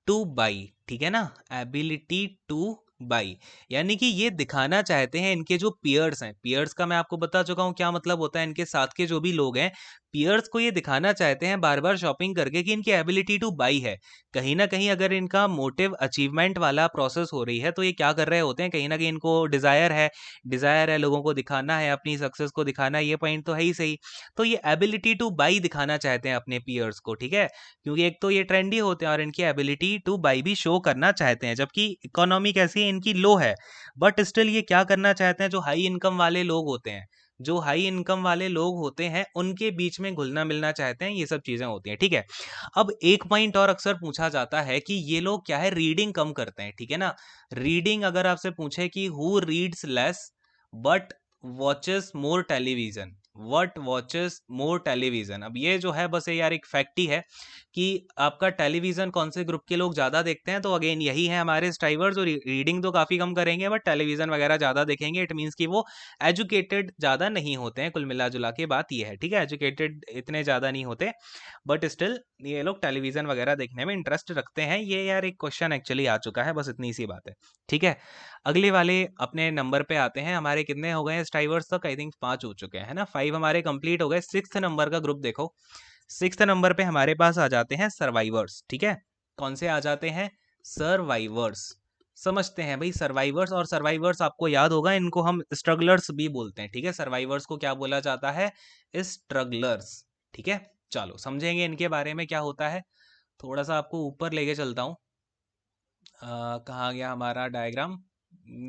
to buy, ठीक है ना, एबिलिटी टू बाई, यानी कि ये दिखाना चाहते हैं, इनके जो पियर्स हैं, पियर्स का मैं आपको बता चुका हूं क्या मतलब होता है, इनके साथ के जो भी लोग हैं, पियर्स को ये दिखाना चाहते हैं बार बार शॉपिंग करके कि इनकी एबिलिटी टू बाई है। कहीं ना कहीं अगर इनका मोटिव अचीवमेंट वाला प्रोसेस हो रही है, तो ये क्या कर रहे होते हैं, कहीं ना कहीं इनको डिजायर है लोगों को दिखाना है, अपनी सक्सेस को दिखाना है, ये पॉइंट तो है ही सही। तो ये एबिलिटी टू बाई दिखाना चाहते हैं अपने पियर्स को, ठीक है, क्योंकि एक तो ये ट्रेंडी होते हैं और इनकी एबिलिटी टू बाई भी शो करना चाहते हैं, जबकि इकोनॉमी कैसी है, इनकी लो है, बट स्टिल ये क्या करना चाहते हैं, जो हाई इनकम वाले लोग होते हैं, जो हाई इनकम वाले लोग होते हैं उनके बीच में घुलना मिलना चाहते हैं, ये सब चीजें होती हैं, ठीक है। अब एक पॉइंट और अक्सर पूछा जाता है कि ये लोग क्या है, रीडिंग कम करते हैं, ठीक है ना। रीडिंग अगर आपसे पूछे कि who reads less but watches more television, what watches more television, अब ये जो है बस ये यार एक फैक्ट ही है कि आपका टेलीविजन कौन से ग्रुप के लोग ज्यादा देखते हैं, तो अगेन यही है हमारे स्ट्राइवर, जो रीडिंग तो काफी कम करेंगे बट टेलीविजन वगैरह ज्यादा देखेंगे। इट मीन्स कि वो एजुकेटेड ज्यादा नहीं होते हैं, कुल मिला जुला के बात ये है, ठीक है, एजुकेटेड इतने ज्यादा नहीं होते, बट स्टिल ये लोग टेलीविजन वगैरह देखने में इंटरेस्ट रखते हैं। ये यार एक क्वेश्चन एक्चुअली आ चुका है, बस इतनी सी बात है, ठीक है। अगले वाले अपने नंबर पे आते हैं, हमारे कितने हो गए स्ट्राइवर्स तक, आई थिंक 5 हो चुके हैं, है ना, 5 हमारे कंप्लीट हो गए। 6th नंबर का ग्रुप देखो, 6th नंबर पे हमारे पास आ जाते हैं सर्वाइवर्स, ठीक है। कौन से आ जाते हैं, सर्वाइवर्स। समझते हैं भाई, सर्वाइवर्स, और सर्वाइवर्स आपको याद होगा इनको हम स्ट्रगलर्स भी बोलते हैं, ठीक है, सर्वाइवर्स को क्या बोला जाता है, स्ट्रगलर्स, ठीक है। चलो समझेंगे इनके बारे में क्या होता है, थोड़ा सा आपको ऊपर लेके चलता हूँ। कहाँ गया हमारा डायग्राम,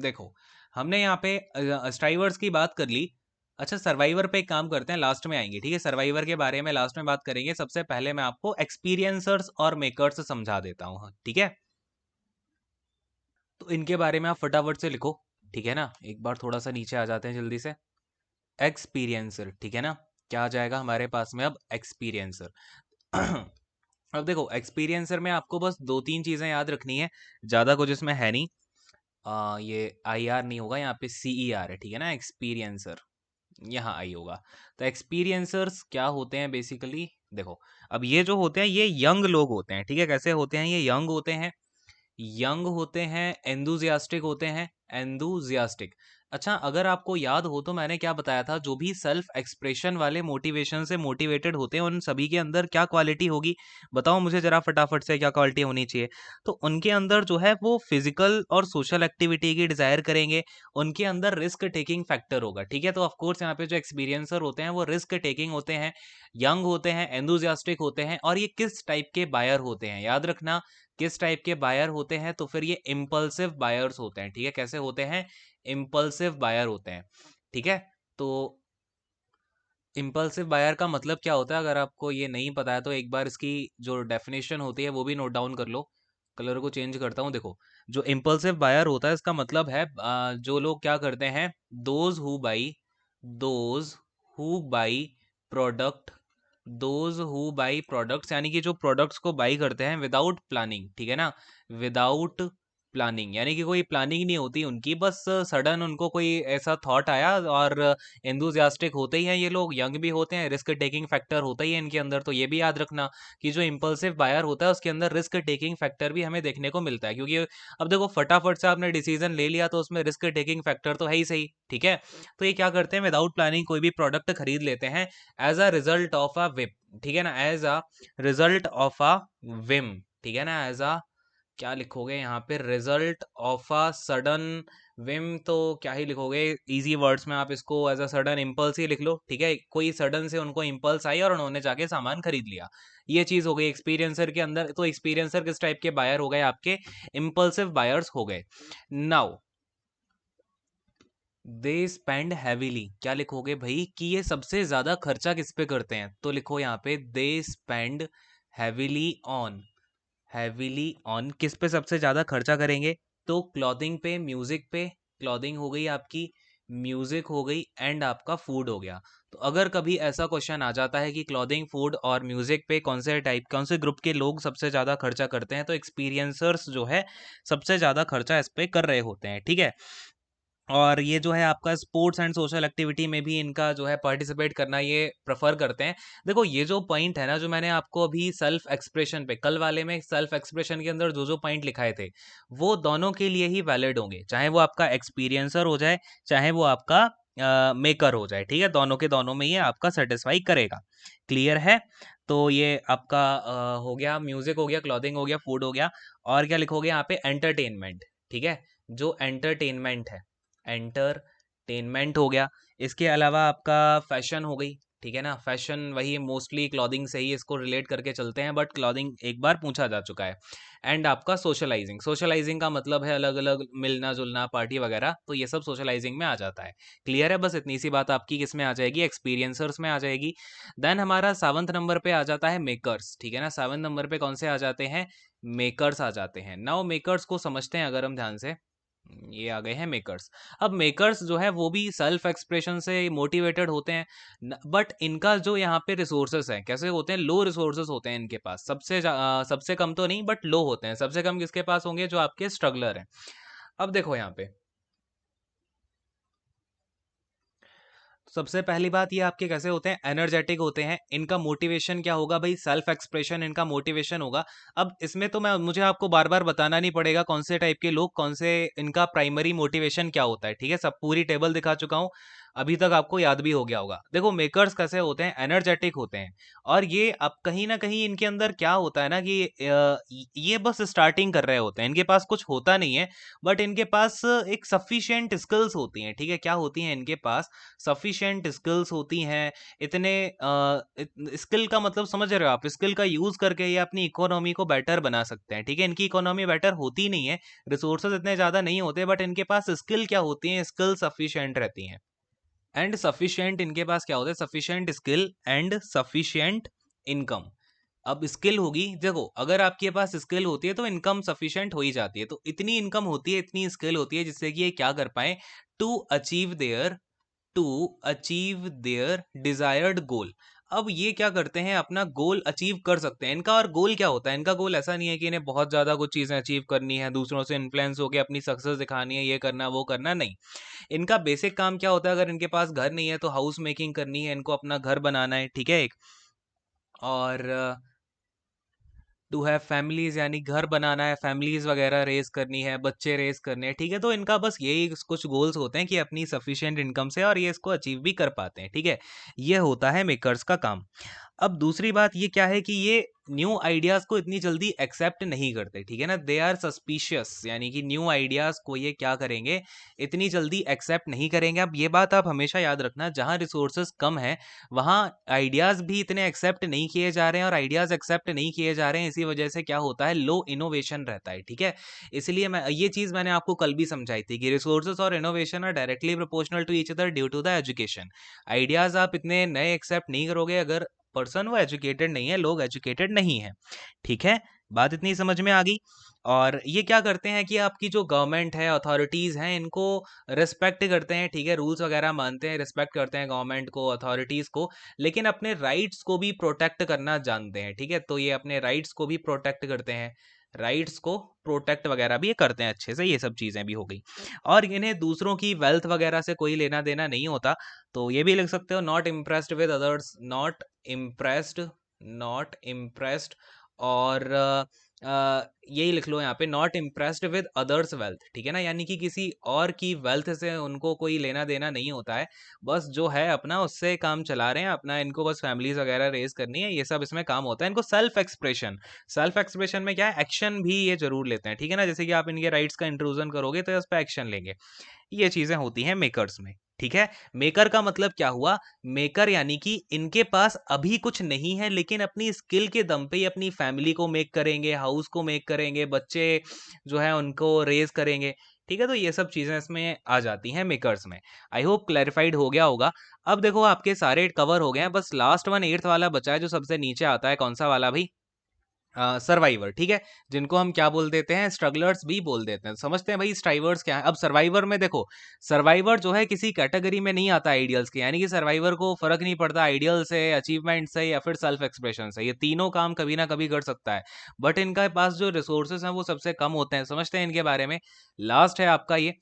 देखो हमने यहाँ पे स्ट्राइवर्स की बात कर ली। अच्छा, सर्वाइवर पे एक काम करते हैं, लास्ट में आएंगे, ठीक है, सर्वाइवर के बारे में लास्ट में बात करेंगे। सबसे पहले मैं आपको एक्सपीरियंसर्स और मेकर्स समझा देता हूँ, ठीक है। तो इनके बारे में आप फटाफट से लिखो, ठीक है ना, एक बार थोड़ा सा नीचे आ जाते हैं जल्दी से। एक्सपीरियंसर, ठीक है ना, क्या आ जाएगा हमारे पास में अब, एक्सपीरियंसर। अब देखो एक्सपीरियंसर में आपको बस 2-3 चीजें याद रखनी है, ज्यादा कुछ इसमें है नहीं। ये आई आर नहीं होगा, यहाँ पे सी ई आर है, ठीक है ना, एक्सपीरियंसर यहाँ आई होगा। तो एक्सपीरियंसर्स क्या होते हैं बेसिकली, देखो अब ये जो होते हैं ये यंग लोग होते हैं, ठीक है, कैसे होते हैं, ये यंग होते हैं, एंथुजियास्टिक होते हैं, एंथुजियास्टिक। अच्छा, अगर आपको याद हो तो मैंने क्या बताया था, जो भी सेल्फ एक्सप्रेशन वाले मोटिवेशन से मोटिवेटेड होते हैं उन सभी के अंदर क्या क्वालिटी होगी, बताओ मुझे जरा फटाफट से, क्या क्वालिटी होनी चाहिए। तो उनके अंदर जो है वो फिजिकल और सोशल एक्टिविटी की डिजायर करेंगे, उनके अंदर रिस्क टेकिंग फैक्टर होगा, ठीक है। तो ऑफ कोर्स यहाँ पे जो एक्सपीरियंसर होते हैं वो रिस्क टेकिंग होते हैं, यंग होते हैं, एंथुजियास्टिक होते हैं, और ये किस टाइप के बायर होते हैं, याद रखना, किस टाइप के बायर होते हैं, तो फिर ये इम्पल्सिव बायर्स होते हैं, ठीक है। कैसे होते हैं? इम्पल्सिव बायर होते हैं, ठीक है। तो इम्पल्सिव बायर का मतलब क्या होता है, अगर आपको ये नहीं पता है तो एक बार इसकी जो डेफिनेशन होती है वो भी नोट डाउन कर लो। कलर को चेंज करता हूँ, देखो। जो इम्पल्सिव बायर होता है इसका मतलब है जो लोग क्या करते हैं, those who by, those who by product, those who by products, यानी कि जो प्रोडक्ट्स को बाई करते हैं विदाउट प्लानिंग, ठीक है ना, विदाउट प्लानिंग, यानी कि कोई प्लानिंग नहीं होती उनकी, बस सडन उनको कोई ऐसा थॉट आया, और एंथुसियास्टिक होते ही हैं ये लोग, यंग भी होते हैं, रिस्क टेकिंग फैक्टर होता ही है इनके अंदर। तो ये भी याद रखना कि जो इम्पल्सिव बायर होता है उसके अंदर रिस्क टेकिंग फैक्टर भी हमें देखने को मिलता है, क्योंकि अब देखो फटाफट से आपने डिसीजन ले लिया तो उसमें रिस्क टेकिंग फैक्टर तो है ही सही, ठीक है। तो ये क्या करते हैं, विदाउट प्लानिंग कोई भी प्रोडक्ट खरीद लेते हैं as a result of a whim, ठीक है ना, as a result of a whim, ठीक है ना, एज अ, क्या लिखोगे यहाँ पे, result of a sudden whim, तो क्या ही लिखोगे, इजी वर्ड्स में आप इसको एज अ सडन इम्पल्स ही लिख लो, ठीक है। कोई सडन से उनको इम्पल्स आई और उन्होंने जाके सामान खरीद लिया, ये चीज हो गई एक्सपीरियंसर के अंदर। तो एक्सपीरियंसर किस टाइप के बायर हो गए, आपके इम्पल्सिव बायर्स हो गए। नाउ दे स्पेंड हैवीली, क्या लिखोगे भाई, कि ये सबसे ज्यादा खर्चा किस पे करते हैं, तो लिखो यहाँ पे they spend heavily on, heavily on, किस पे सबसे ज्यादा खर्चा करेंगे, तो क्लॉथिंग पे, म्यूजिक पे, क्लॉथिंग हो गई आपकी, म्यूजिक हो गई, एंड आपका फूड हो गया। तो अगर कभी ऐसा क्वेश्चन आ जाता है कि क्लॉथिंग, फूड और म्यूजिक पे कौन से टाइप, कौन से ग्रुप के लोग सबसे ज्यादा खर्चा करते हैं, तो एक्सपीरियंसर्स जो है सबसे ज्यादा खर्चा इस पे कर रहे होते हैं, ठीक है। और ये जो है आपका स्पोर्ट्स एंड सोशल एक्टिविटी में भी इनका जो है पार्टिसिपेट करना ये प्रेफर करते हैं। देखो ये जो पॉइंट है ना, जो मैंने आपको अभी सेल्फ एक्सप्रेशन पे, कल वाले में सेल्फ एक्सप्रेशन के अंदर जो जो पॉइंट लिखाए थे, वो दोनों के लिए ही वैलिड होंगे, चाहे वो आपका एक्सपीरियंसर हो जाए, चाहे वो आपका मेकर हो जाए, ठीक है। दोनों के दोनों में ये आपका सेटिस्फाई करेगा। क्लियर है? तो ये आपका हो गया, म्यूजिक हो गया, क्लॉथिंग हो गया, फूड हो गया, और क्या लिखोगे यहाँ पे, एंटरटेनमेंट, ठीक है। जो एंटरटेनमेंट है, एंटरटेनमेंट हो गया। इसके अलावा आपका फैशन हो गई, ठीक है ना, फैशन वही मोस्टली क्लॉथिंग से ही इसको रिलेट करके चलते हैं, बट क्लॉथिंग एक बार पूछा जा चुका है। एंड आपका सोशलाइजिंग, सोशलाइजिंग का मतलब है अलग अलग मिलना जुलना, पार्टी वगैरह, तो ये सब सोशलाइजिंग में आ जाता है। क्लियर है? बस इतनी सी बात आपकी किस में आ जाएगी, एक्सपीरियंसर्स में आ जाएगी। देन हमारा 7th नंबर पे आ जाता है मेकर्स, ठीक है ना। 7th नंबर पे कौन से आ जाते हैं, मेकर्स आ जाते हैं। नाउ मेकर्स को समझते हैं अगर हम ध्यान से, ये आ गए हैं मेकर्स। अब मेकर्स जो है वो भी सेल्फ एक्सप्रेशन से मोटिवेटेड होते हैं, बट इनका जो यहाँ पे रिसोर्सेस है कैसे होते हैं, लो रिसोर्सेस होते हैं इनके पास, सबसे कम तो नहीं बट लो होते हैं। सबसे कम किसके पास होंगे, जो आपके स्ट्रगलर हैं। अब देखो यहाँ पे सबसे पहली बात, ये आपके कैसे होते हैं, एनर्जेटिक होते हैं। इनका मोटिवेशन क्या होगा भाई, सेल्फ एक्सप्रेशन इनका मोटिवेशन होगा। अब इसमें तो मैं, मुझे आपको बार बार बताना नहीं पड़ेगा कौन से टाइप के लोग, कौन से इनका प्राइमरी मोटिवेशन क्या होता है, ठीक है। सब पूरी टेबल दिखा चुका हूं, अभी तक आपको याद भी हो गया होगा। देखो मेकर्स कैसे होते हैं, एनर्जेटिक होते हैं। और ये अब कहीं ना कहीं इनके अंदर क्या होता है ना कि ये बस स्टार्टिंग कर रहे होते हैं, इनके पास कुछ होता नहीं है, बट इनके पास एक सफिशिएंट स्किल्स होती हैं, ठीक है। क्या होती हैं इनके पास, सफिशिएंट स्किल्स होती हैं। इतने स्किल का मतलब समझ रहे हो आप, स्किल का यूज करके ये अपनी इकोनॉमी को बेटर बना सकते हैं, ठीक है। इनकी इकोनॉमी बेटर होती नहीं है, रिसोर्सेज इतने ज्यादा नहीं होते, बट इनके पास स्किल क्या होती है, स्किल सफिशिएंट रहती हैं। एंड सफिशिएंट इनके पास क्या होता है, sufficient skill and sufficient income. अब स्किल होगी, देखो अगर आपके पास स्किल होती है तो इनकम सफिशिएंट हो ही जाती है। तो इतनी इनकम होती है, इतनी स्किल होती है जिससे कि ये क्या कर पाए, to achieve their, to achieve their desired goal. अब ये क्या करते हैं, अपना गोल अचीव कर सकते हैं। इनका और गोल क्या होता है, इनका गोल ऐसा नहीं है कि इन्हें बहुत ज्यादा कुछ चीजें अचीव करनी है, दूसरों से इन्फ्लुएंस होकर अपनी सक्सेस दिखानी है, ये करना वो करना, नहीं। इनका बेसिक काम क्या होता है, अगर इनके पास घर नहीं है तो हाउस मेकिंग करनी है, इनको अपना घर बनाना है, ठीक है एक। और टू हैव फैमिलीज, यानी घर बनाना है, फैमिलीज वगैरह रेस करनी है, बच्चे रेस करने हैं, ठीक है। तो इनका बस यही कुछ गोल्स होते हैं कि अपनी सफिशिएंट इनकम से, और ये इसको अचीव भी कर पाते हैं, ठीक है। ये होता है मेकर्स का काम। अब दूसरी बात ये क्या है कि ये न्यू आइडियाज को इतनी जल्दी एक्सेप्ट नहीं करते, ठीक है ना, दे आर सस्पिशियस, यानी कि न्यू आइडियाज को ये क्या करेंगे, इतनी जल्दी एक्सेप्ट नहीं करेंगे। अब ये बात आप हमेशा याद रखना, जहां रिसोर्सेज कम है वहां आइडियाज भी इतने एक्सेप्ट नहीं किए जा रहे हैं, और आइडियाज एक्सेप्ट नहीं किए जा रहे हैं इसी वजह से क्या होता है, लो इनोवेशन रहता है, ठीक है। इसलिए मैं ये चीज मैंने आपको कल भी समझाई थी कि रिसोर्सेज और innovation are directly proportional to each other due to the education. Ideas आप इतने नए एक्सेप्ट नहीं करोगे अगर पर्सन वो एजुकेटेड नहीं है, लोग एजुकेटेड नहीं है, ठीक है। बात इतनी समझ में आ गई। और ये क्या करते हैं कि आपकी जो गवर्नमेंट है, अथॉरिटीज हैं, इनको रिस्पेक्ट करते हैं, ठीक है, रूल्स वगैरह मानते हैं, रिस्पेक्ट करते हैं गवर्नमेंट को, अथॉरिटीज को, लेकिन अपने राइट्स को भी प्रोटेक्ट करना जानते हैं, ठीक है। तो ये अपने राइट्स को भी प्रोटेक्ट करते हैं, राइट्स को प्रोटेक्ट वगैरह भी ये करते हैं अच्छे से, ये सब चीजें भी हो गई। और इन्हें दूसरों की वेल्थ वगैरह से कोई लेना देना नहीं होता। तो ये भी लिख सकते हो, not impressed with others, impressed not impressed, और यही लिख लो यहाँ पे, not impressed with others wealth, ठीक है ना, यानी कि किसी और की वेल्थ से उनको कोई लेना देना नहीं होता है, बस जो है अपना उससे काम चला रहे हैं अपना, इनको बस फैमिलीज वगैरह रेज करनी है, ये सब इसमें काम होता है। इनको सेल्फ एक्सप्रेशन में क्या है, एक्शन भी ये जरूर लेते हैं, ठीक है ना, जैसे कि आप इनके राइट्स का इंट्रूजन करोगे तो इस पर एक्शन लेंगे, ये चीजें होती हैं मेकर्स में, ठीक है। मेकर का मतलब क्या हुआ, मेकर यानी कि इनके पास अभी कुछ नहीं है, लेकिन अपनी स्किल के दम पे ही अपनी फैमिली को मेक करेंगे, हाउस को मेक करेंगे, बच्चे जो है उनको रेज करेंगे, ठीक है। तो ये सब चीजें इसमें आ जाती हैं मेकर्स में। आई होप क्लैरिफाइड हो गया होगा। अब देखो आपके सारे कवर हो गए हैं, बस लास्ट वन 8th वाला बचा है जो सबसे नीचे आता है, कौन सा वाला भाई, सर्वाइवर, ठीक है, जिनको हम क्या बोल देते हैं, स्ट्रगलर्स भी बोल देते हैं। समझते हैं भाई स्ट्राइवर्स क्या है। अब सर्वाइवर में देखो, सर्वाइवर जो है किसी कैटेगरी में नहीं आता आइडियल्स के, यानी कि सर्वाइवर को फर्क नहीं पड़ता आइडियल से, अचीवमेंट से, या फिर सेल्फ एक्सप्रेशन से, ये तीनों काम कभी ना कभी कर सकता है, बट इनके पास जो रिसोर्सेज हैं वो सबसे कम होते हैं। समझते हैं इनके बारे में, लास्ट है आपका ये।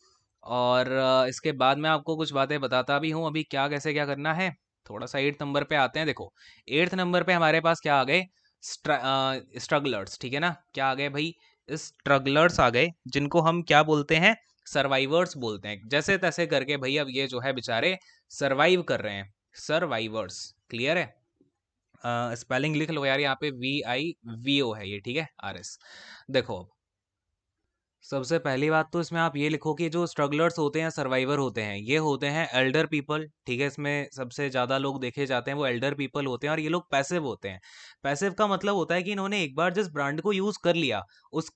और इसके बाद मैं आपको कुछ बातें बताता भी हूँ अभी क्या कैसे क्या करना है। थोड़ा सा 8th नंबर पे आते हैं। देखो 8th नंबर पे हमारे पास क्या आ गए, स्ट्रगलर्स, ठीक है ना, क्या आ गए भाई, स्ट्रगलर्स आ गए, जिनको हम क्या बोलते हैं, सर्वाइवर्स बोलते हैं। जैसे तैसे करके भाई अब ये जो है बेचारे सर्वाइव कर रहे हैं, सर्वाइवर्स, क्लियर है। स्पेलिंग लिख लो यार, यहाँ पे VIVO है ये, ठीक है, RS। देखो अब सबसे पहली बात तो इसमें आप ये लिखो कि जो स्ट्रगलर्स होते हैं, सर्वाइवर होते हैं, ये होते हैं एल्डर पीपल, ठीक है, इसमें सबसे ज़्यादा लोग देखे जाते हैं वो एल्डर पीपल होते हैं, और ये लोग पैसिव होते हैं। पैसिव का मतलब होता है कि इन्होंने एक बार जिस ब्रांड को यूज़ कर लिया उस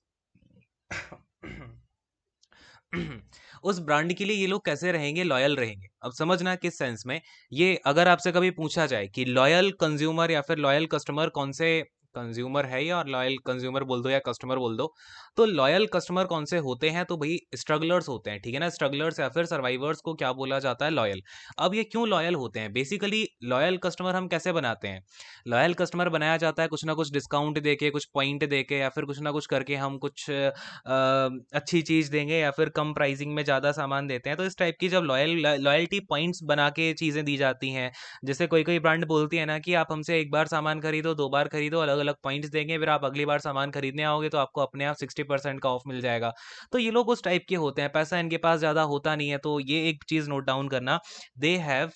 उस ब्रांड के लिए ये लोग कैसे रहेंगे, लॉयल रहेंगे। अब समझना किस सेंस में, ये अगर आपसे कभी पूछा जाए कि लॉयल कंज्यूमर या फिर लॉयल कस्टमर कौन से, कंज्यूमर है ये, और लॉयल कंज्यूमर बोल दो या कस्टमर बोल दो, तो लॉयल कस्टमर कौन से होते हैं, तो भाई स्ट्रगलर्स होते हैं, ठीक है ना। स्ट्रगलर्स या फिर सर्वाइवर्स को क्या बोला जाता है, लॉयल। अब ये क्यों लॉयल होते हैं, बेसिकली लॉयल कस्टमर हम कैसे बनाते हैं, लॉयल कस्टमर बनाया जाता है कुछ ना कुछ डिस्काउंट दे के, कुछ पॉइंट दे के, या फिर कुछ ना कुछ करके हम कुछ अच्छी चीज़ देंगे, या फिर कम प्राइसिंग में ज़्यादा सामान देते हैं। तो इस टाइप की जब लॉयल्टी पॉइंट्स बना के चीज़ें दी जाती हैं, जैसे कोई कोई ब्रांड बोलती है ना कि आप हमसे एक बार सामान खरीदो, 2 बार खरीदो, अलग अलग पॉइंट्स देंगे, फिर आप अगली बार सामान खरीदने आओगे तो आपको अपने आप 60% का ऑफ मिल जाएगा। तो ये लोग उस टाइप के होते हैं, पैसा इनके पास ज़्यादा होता नहीं है। तो ये एक चीज़ नोट डाउन करना, they have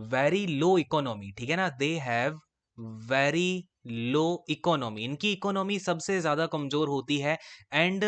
very low economy, ठीक है ना, they have very low economy, इनकी इकोनॉमी सबसे ज्यादा कमजोर होती है, एंड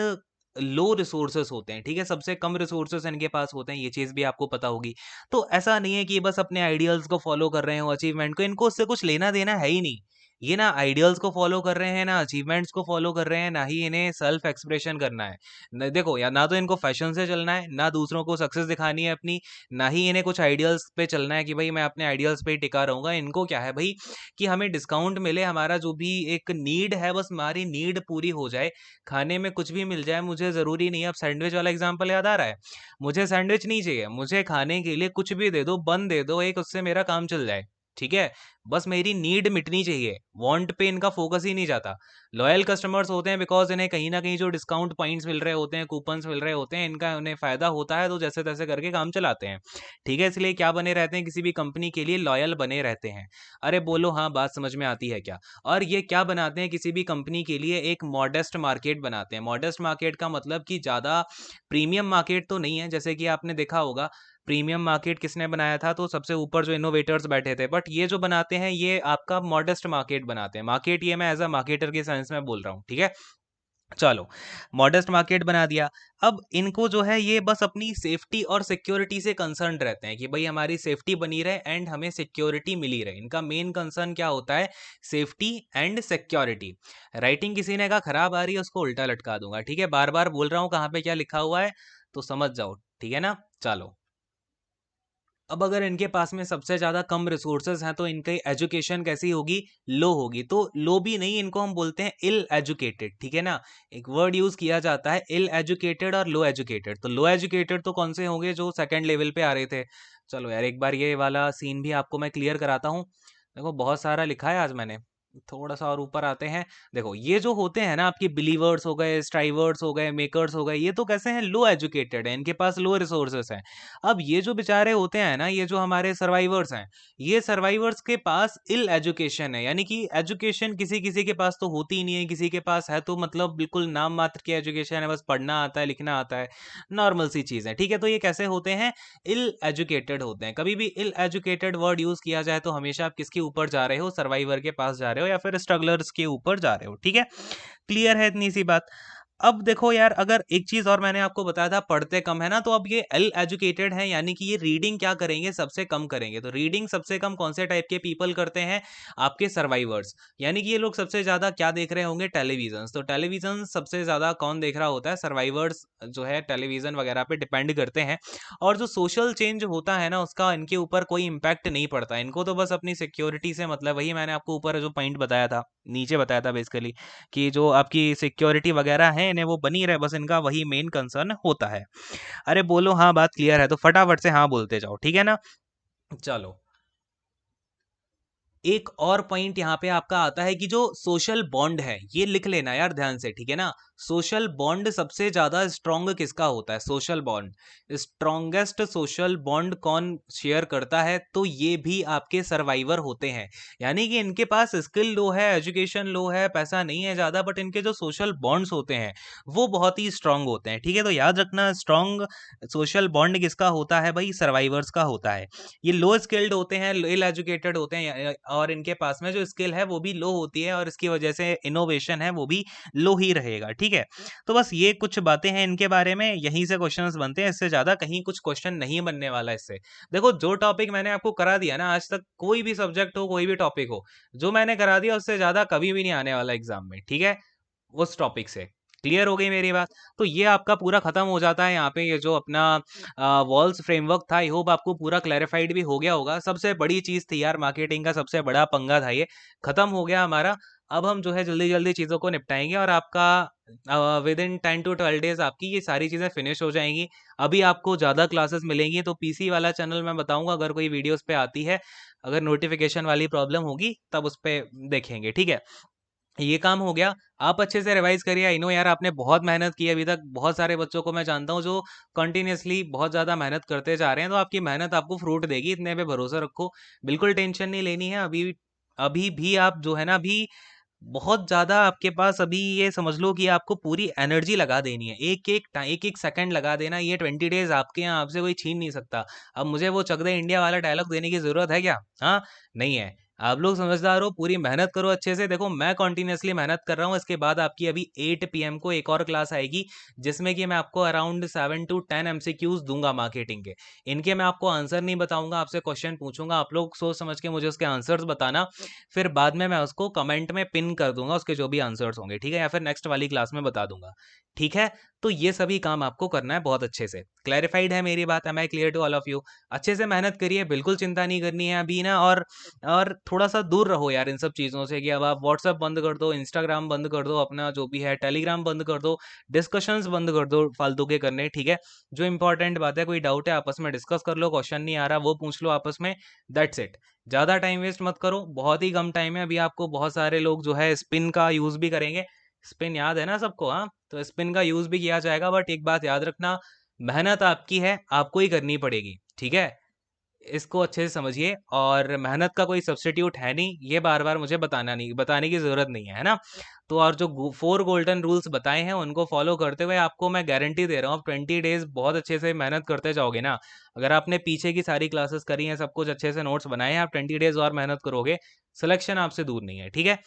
लो रिसोर्सेस होते हैं, ठीक है, सबसे कम रिसोर्सेस इनके पास होते हैं, ये चीज भी आपको पता होगी। तो ऐसा नहीं है कि बस अपने आइडियल्स को फॉलो कर रहे हो, अचीवमेंट को, इनको उससे कुछ लेना देना है ही नहीं। ये ना आइडियल्स को फॉलो कर रहे हैं, ना अचीवमेंट्स को फॉलो कर रहे हैं, ना ही इन्हें सेल्फ एक्सप्रेशन करना है। देखो या ना तो इनको फैशन से चलना है, ना दूसरों को सक्सेस दिखानी है अपनी, ना ही इन्हें कुछ आइडियल्स पे चलना है कि भाई मैं अपने आइडियल्स पे ही टिका रहूंगा। इनको क्या है भाई कि हमें डिस्काउंट मिले, हमारा जो भी एक नीड है बस हमारी नीड पूरी हो जाए, खाने में कुछ भी मिल जाए, मुझे ज़रूरी नहीं है। अब सैंडविच वाला एग्जांपल याद आ रहा है, मुझे सैंडविच नहीं चाहिए, मुझे खाने के लिए कुछ भी दे दो, बन दे दो एक, उससे मेरा काम चल जाए, ठीक है, बस मेरी नीड मिटनी चाहिए, वांट पे इनका फोकस ही नहीं जाता। लॉयल कस्टमर्स होते हैं बिकॉज इन्हें कहीं ना कहीं जो डिस्काउंट पॉइंट्स मिल रहे होते हैं, कूपन्स मिल रहे होते हैं, इनका उन्हें फायदा होता है, तो जैसे तैसे करके काम चलाते हैं, ठीक है। इसलिए क्या बने रहते हैं, किसी भी कंपनी के लिए लॉयल बने रहते हैं। अरे बोलो हाँ, बात समझ में आती है क्या। और ये क्या बनाते हैं, किसी भी कंपनी के लिए एक मॉडेस्ट मार्केट बनाते हैं। मॉडेस्ट मार्केट का मतलब कि ज़्यादा प्रीमियम मार्केट तो नहीं है, जैसे कि आपने देखा होगा प्रीमियम मार्केट किसने बनाया था, तो सबसे ऊपर जो इनोवेटर्स बैठे थे। बट ये जो बनाते हैं ये आपका मॉडेस्ट मार्केट बनाते हैं। मार्केट ये मैं एज अ मार्केटर के सेंस में बोल रहा हूँ, ठीक है। चलो, मॉडेस्ट मार्केट बना दिया। अब इनको जो है ये बस अपनी सेफ्टी और सिक्योरिटी से कंसर्न रहते हैं कि भाई हमारी सेफ्टी बनी रहे एंड हमें सिक्योरिटी मिली रहे। इनका मेन कंसर्न क्या होता है, सेफ्टी एंड सिक्योरिटी। राइटिंग किसी ने कहा खराब आ रही है, उसको उल्टा लटका दूंगा, ठीक है। बार बार बोल रहा हूँ कहाँ पे क्या लिखा हुआ है, तो समझ जाओ, ठीक है ना। चलो, अब अगर इनके पास में सबसे ज़्यादा कम रिसोर्सेज हैं तो इनकी एजुकेशन कैसी होगी, लो होगी। तो लो भी नहीं, इनको हम बोलते हैं इल एजुकेटेड, ठीक है ना। एक वर्ड यूज किया जाता है इल एजुकेटेड और लो एजुकेटेड। तो लो एजुकेटेड तो कौन से होंगे, जो सेकंड लेवल पे आ रहे थे। चलो यार, एक बार ये वाला सीन भी आपको मैं क्लियर कराता हूँ। देखो बहुत सारा लिखा है आज मैंने, थोड़ा सा और ऊपर आते हैं। देखो ये जो होते हैं ना आपके बिलीवर्स हो गए, स्ट्राइवर्स हो गए, मेकर्स हो गए, ये तो कैसे हैं, लो एजुकेटेड है, इनके पास लो रिसोर्सेस हैं। अब ये जो बेचारे होते हैं ना, ये जो हमारे सर्वाइवर्स हैं, ये सर्वाइवर्स के पास इल एजुकेशन है। यानी कि एजुकेशन किसी किसी के पास तो होती ही नहीं है, किसी के पास है तो मतलब बिल्कुल नाम मात्र की एजुकेशन है, बस पढ़ना आता है लिखना आता है, नॉर्मल सी चीज़ है, ठीक है। तो ये कैसे होते हैं, इल एजुकेटेड होते हैं। कभी भी इल एजुकेटेड वर्ड यूज किया जाए तो हमेशा आप किसके ऊपर जा रहे हो, सर्वाइवर के पास जा रहे हो या फिर स्ट्रगलर्स के ऊपर जा रहे हो, ठीक है। क्लियर है इतनी सी बात। अब देखो यार, अगर एक चीज और मैंने आपको बताया था पढ़ते कम है ना, तो अब ये एल एजुकेटेड है, यानी कि ये रीडिंग क्या करेंगे, सबसे कम करेंगे। तो रीडिंग सबसे कम कौन से टाइप के पीपल करते हैं, आपके सर्वाइवर्स। यानी कि ये लोग सबसे ज्यादा क्या देख रहे होंगे, टेलीविजन। तो टेलीविजन सबसे ज्यादा कौन देख रहा होता है, सर्वाइवर्स जो है टेलीविजन वगैरह पे डिपेंड करते हैं। और जो सोशल चेंज होता है ना, उसका इनके ऊपर कोई इम्पैक्ट नहीं पड़ता। इनको तो बस अपनी सिक्योरिटी से मतलब, वही मैंने आपको ऊपर जो पॉइंट बताया था, नीचे बताया था बेसिकली, कि जो आपकी सिक्योरिटी वगैरह है इन्हें वो बनी रहे, बस इनका वही मेन कंसर्न होता है। अरे बोलो हाँ, बात क्लियर है तो फटाफट से हाँ बोलते जाओ, ठीक है ना। चलो, एक और पॉइंट यहाँ पे आपका आता है कि जो सोशल बॉन्ड है, ये लिख लेना यार ध्यान से, ठीक है ना। सोशल बॉन्ड सबसे ज्यादा स्ट्रॉन्ग किसका होता है, social bond. Strongest social bond कौन शेयर करता है, तो ये भी आपके सर्वाइवर होते हैं। यानी कि इनके पास स्किल लो है, एजुकेशन लो है, पैसा नहीं है ज्यादा, बट इनके जो सोशल बॉन्ड्स होते हैं वो बहुत ही स्ट्रांग होते हैं, ठीक है। तो याद रखना, स्ट्रांग सोशल बॉन्ड किसका होता है भाई, सर्वाइवर्स का होता है। ये लो स्किल्ड होते हैं, इल एजुकेटेड होते हैं, और इनके पास में जो स्किल है वो भी लो होती है, और इसकी वजह से इनोवेशन है वो भी लो ही रहेगा, ठीक है। तो बस ये कुछ बातें हैं इनके बारे में, यहीं से क्वेश्चंस बनते हैं, इससे ज्यादा कहीं कुछ क्वेश्चन नहीं बनने वाला इससे। देखो जो टॉपिक मैंने आपको करा दिया ना आज तक, कोई भी सब्जेक्ट हो, कोई भी टॉपिक हो, जो मैंने करा दिया उससे ज्यादा कभी भी नहीं आने वाला एग्जाम में, ठीक है, उस टॉपिक से। क्लियर हो गई मेरी बात। तो ये आपका पूरा खत्म हो जाता है यहाँ पे, ये जो अपना वॉल्स फ्रेमवर्क था, आई होप आपको पूरा क्लैरिफाइड भी हो गया होगा। सबसे बड़ी चीज थी यार, मार्केटिंग का सबसे बड़ा पंगा था ये, खत्म हो गया हमारा। अब हम जो है जल्दी जल्दी चीज़ों को निपटाएंगे, और आपका विद इन 10 to 12 डेज आपकी ये सारी चीज़ें फिनिश हो जाएंगी। अभी आपको ज़्यादा क्लासेस मिलेंगी, तो पीसी वाला चैनल मैं बताऊंगा अगर कोई वीडियोस पे आती है, अगर नोटिफिकेशन वाली प्रॉब्लम होगी तब उस पर देखेंगे, ठीक है। ये काम हो गया। आप अच्छे से रिवाइज करिए। आई नो यार, आपने बहुत मेहनत की है अभी तक, बहुत सारे बच्चों को मैं जानता हूँ जो कंटिन्यूअसली बहुत ज़्यादा मेहनत करते जा रहे हैं, तो आपकी मेहनत आपको फ्रूट देगी, इतने पे भरोसा रखो। बिल्कुल टेंशन नहीं लेनी है। अभी अभी भी आप जो है ना, अभी बहुत ज़्यादा आपके पास, अभी ये समझ लो कि आपको पूरी एनर्जी लगा देनी है, एक एक सेकंड लगा देना। ये 20 डेज आपके यहाँ आपसे कोई छीन नहीं सकता। अब मुझे वो चक दे इंडिया वाला डायलॉग देने की ज़रूरत है क्या, हाँ, नहीं है। आप लोग समझदार हो, पूरी मेहनत करो अच्छे से। देखो मैं कॉन्टिन्यूसली मेहनत कर रहा हूँ। इसके बाद आपकी अभी 8 PM को एक और क्लास आएगी, जिसमें कि मैं आपको अराउंड 7 to 10 MCQs दूंगा मार्केटिंग के। इनके मैं आपको आंसर नहीं बताऊंगा, आपसे क्वेश्चन पूछूंगा, आप लोग सोच समझ के मुझे उसके आंसर्स बताना। फिर बाद में मैं उसको कमेंट में पिन कर दूंगा, उसके जो भी आंसर्स होंगे, ठीक है, या फिर नेक्स्ट वाली क्लास में बता दूंगा, ठीक है। तो ये सभी काम आपको करना है बहुत अच्छे से। क्लैरिफाइड है मेरी बात, am I clear to all of you. अच्छे से मेहनत करिए, बिल्कुल चिंता नहीं करनी है अभी ना। और थोड़ा सा दूर रहो यार इन सब चीज़ों से, कि अब आप व्हाट्सअप बंद कर दो, इंस्टाग्राम बंद कर दो, अपना जो भी है टेलीग्राम बंद कर दो, डिस्कशंस बंद कर दो फालतू के करने, ठीक है। जो इंपॉर्टेंट बात है, कोई डाउट है आपस में डिस्कस कर लो, क्वेश्चन नहीं आ रहा वो पूछ लो आपस में, दैट्स इट। ज़्यादा टाइम वेस्ट मत करो, बहुत ही कम टाइम है अभी। आपको बहुत सारे लोग जो है स्पिन का यूज़ भी करेंगे। स्पिन याद है ना सबको, हाँ, तो स्पिन का यूज़ भी किया जाएगा। बट एक बात याद रखना, मेहनत आपकी है, आपको ही करनी पड़ेगी, ठीक है। इसको अच्छे से समझिए, और मेहनत का कोई सब्स्टिट्यूट है नहीं, ये बार बार मुझे बताने की ज़रूरत नहीं है ना। तो और जो 4 गोल्डन रूल्स बताए हैं उनको फॉलो करते हुए आपको मैं गारंटी दे रहा हूँ, आप 20 डेज बहुत अच्छे से मेहनत करते जाओगे ना। अगर आपने पीछे की सारी क्लासेस करी हैं, सब कुछ अच्छे से नोट्स बनाए हैं, आप 20 डेज और मेहनत करोगे, सिलेक्शन आपसे दूर नहीं है, ठीक है।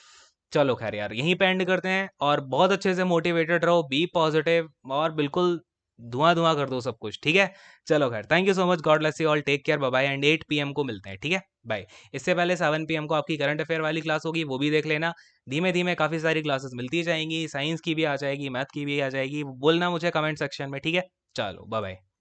चलो खैर यार, यहीं पे एंड करते हैं, और बहुत अच्छे से मोटिवेटेड रहो, बी पॉजिटिव, और बिल्कुल धुआं धुआं कर दो सब कुछ, ठीक है। चलो खैर, thank you so much, God bless you all, take care, bye bye, and 8 PM को मिलते हैं, ठीक है, बाय। इससे पहले 7 पीएम को आपकी करंट अफेयर वाली क्लास होगी, वो भी देख लेना। धीमे धीमे काफ़ी सारी क्लासेस मिलती जाएंगी, साइंस की भी आ जाएगी, मैथ की भी आ जाएगी, बोलना मुझे कमेंट सेक्शन में, ठीक है। चलो बाय बाय।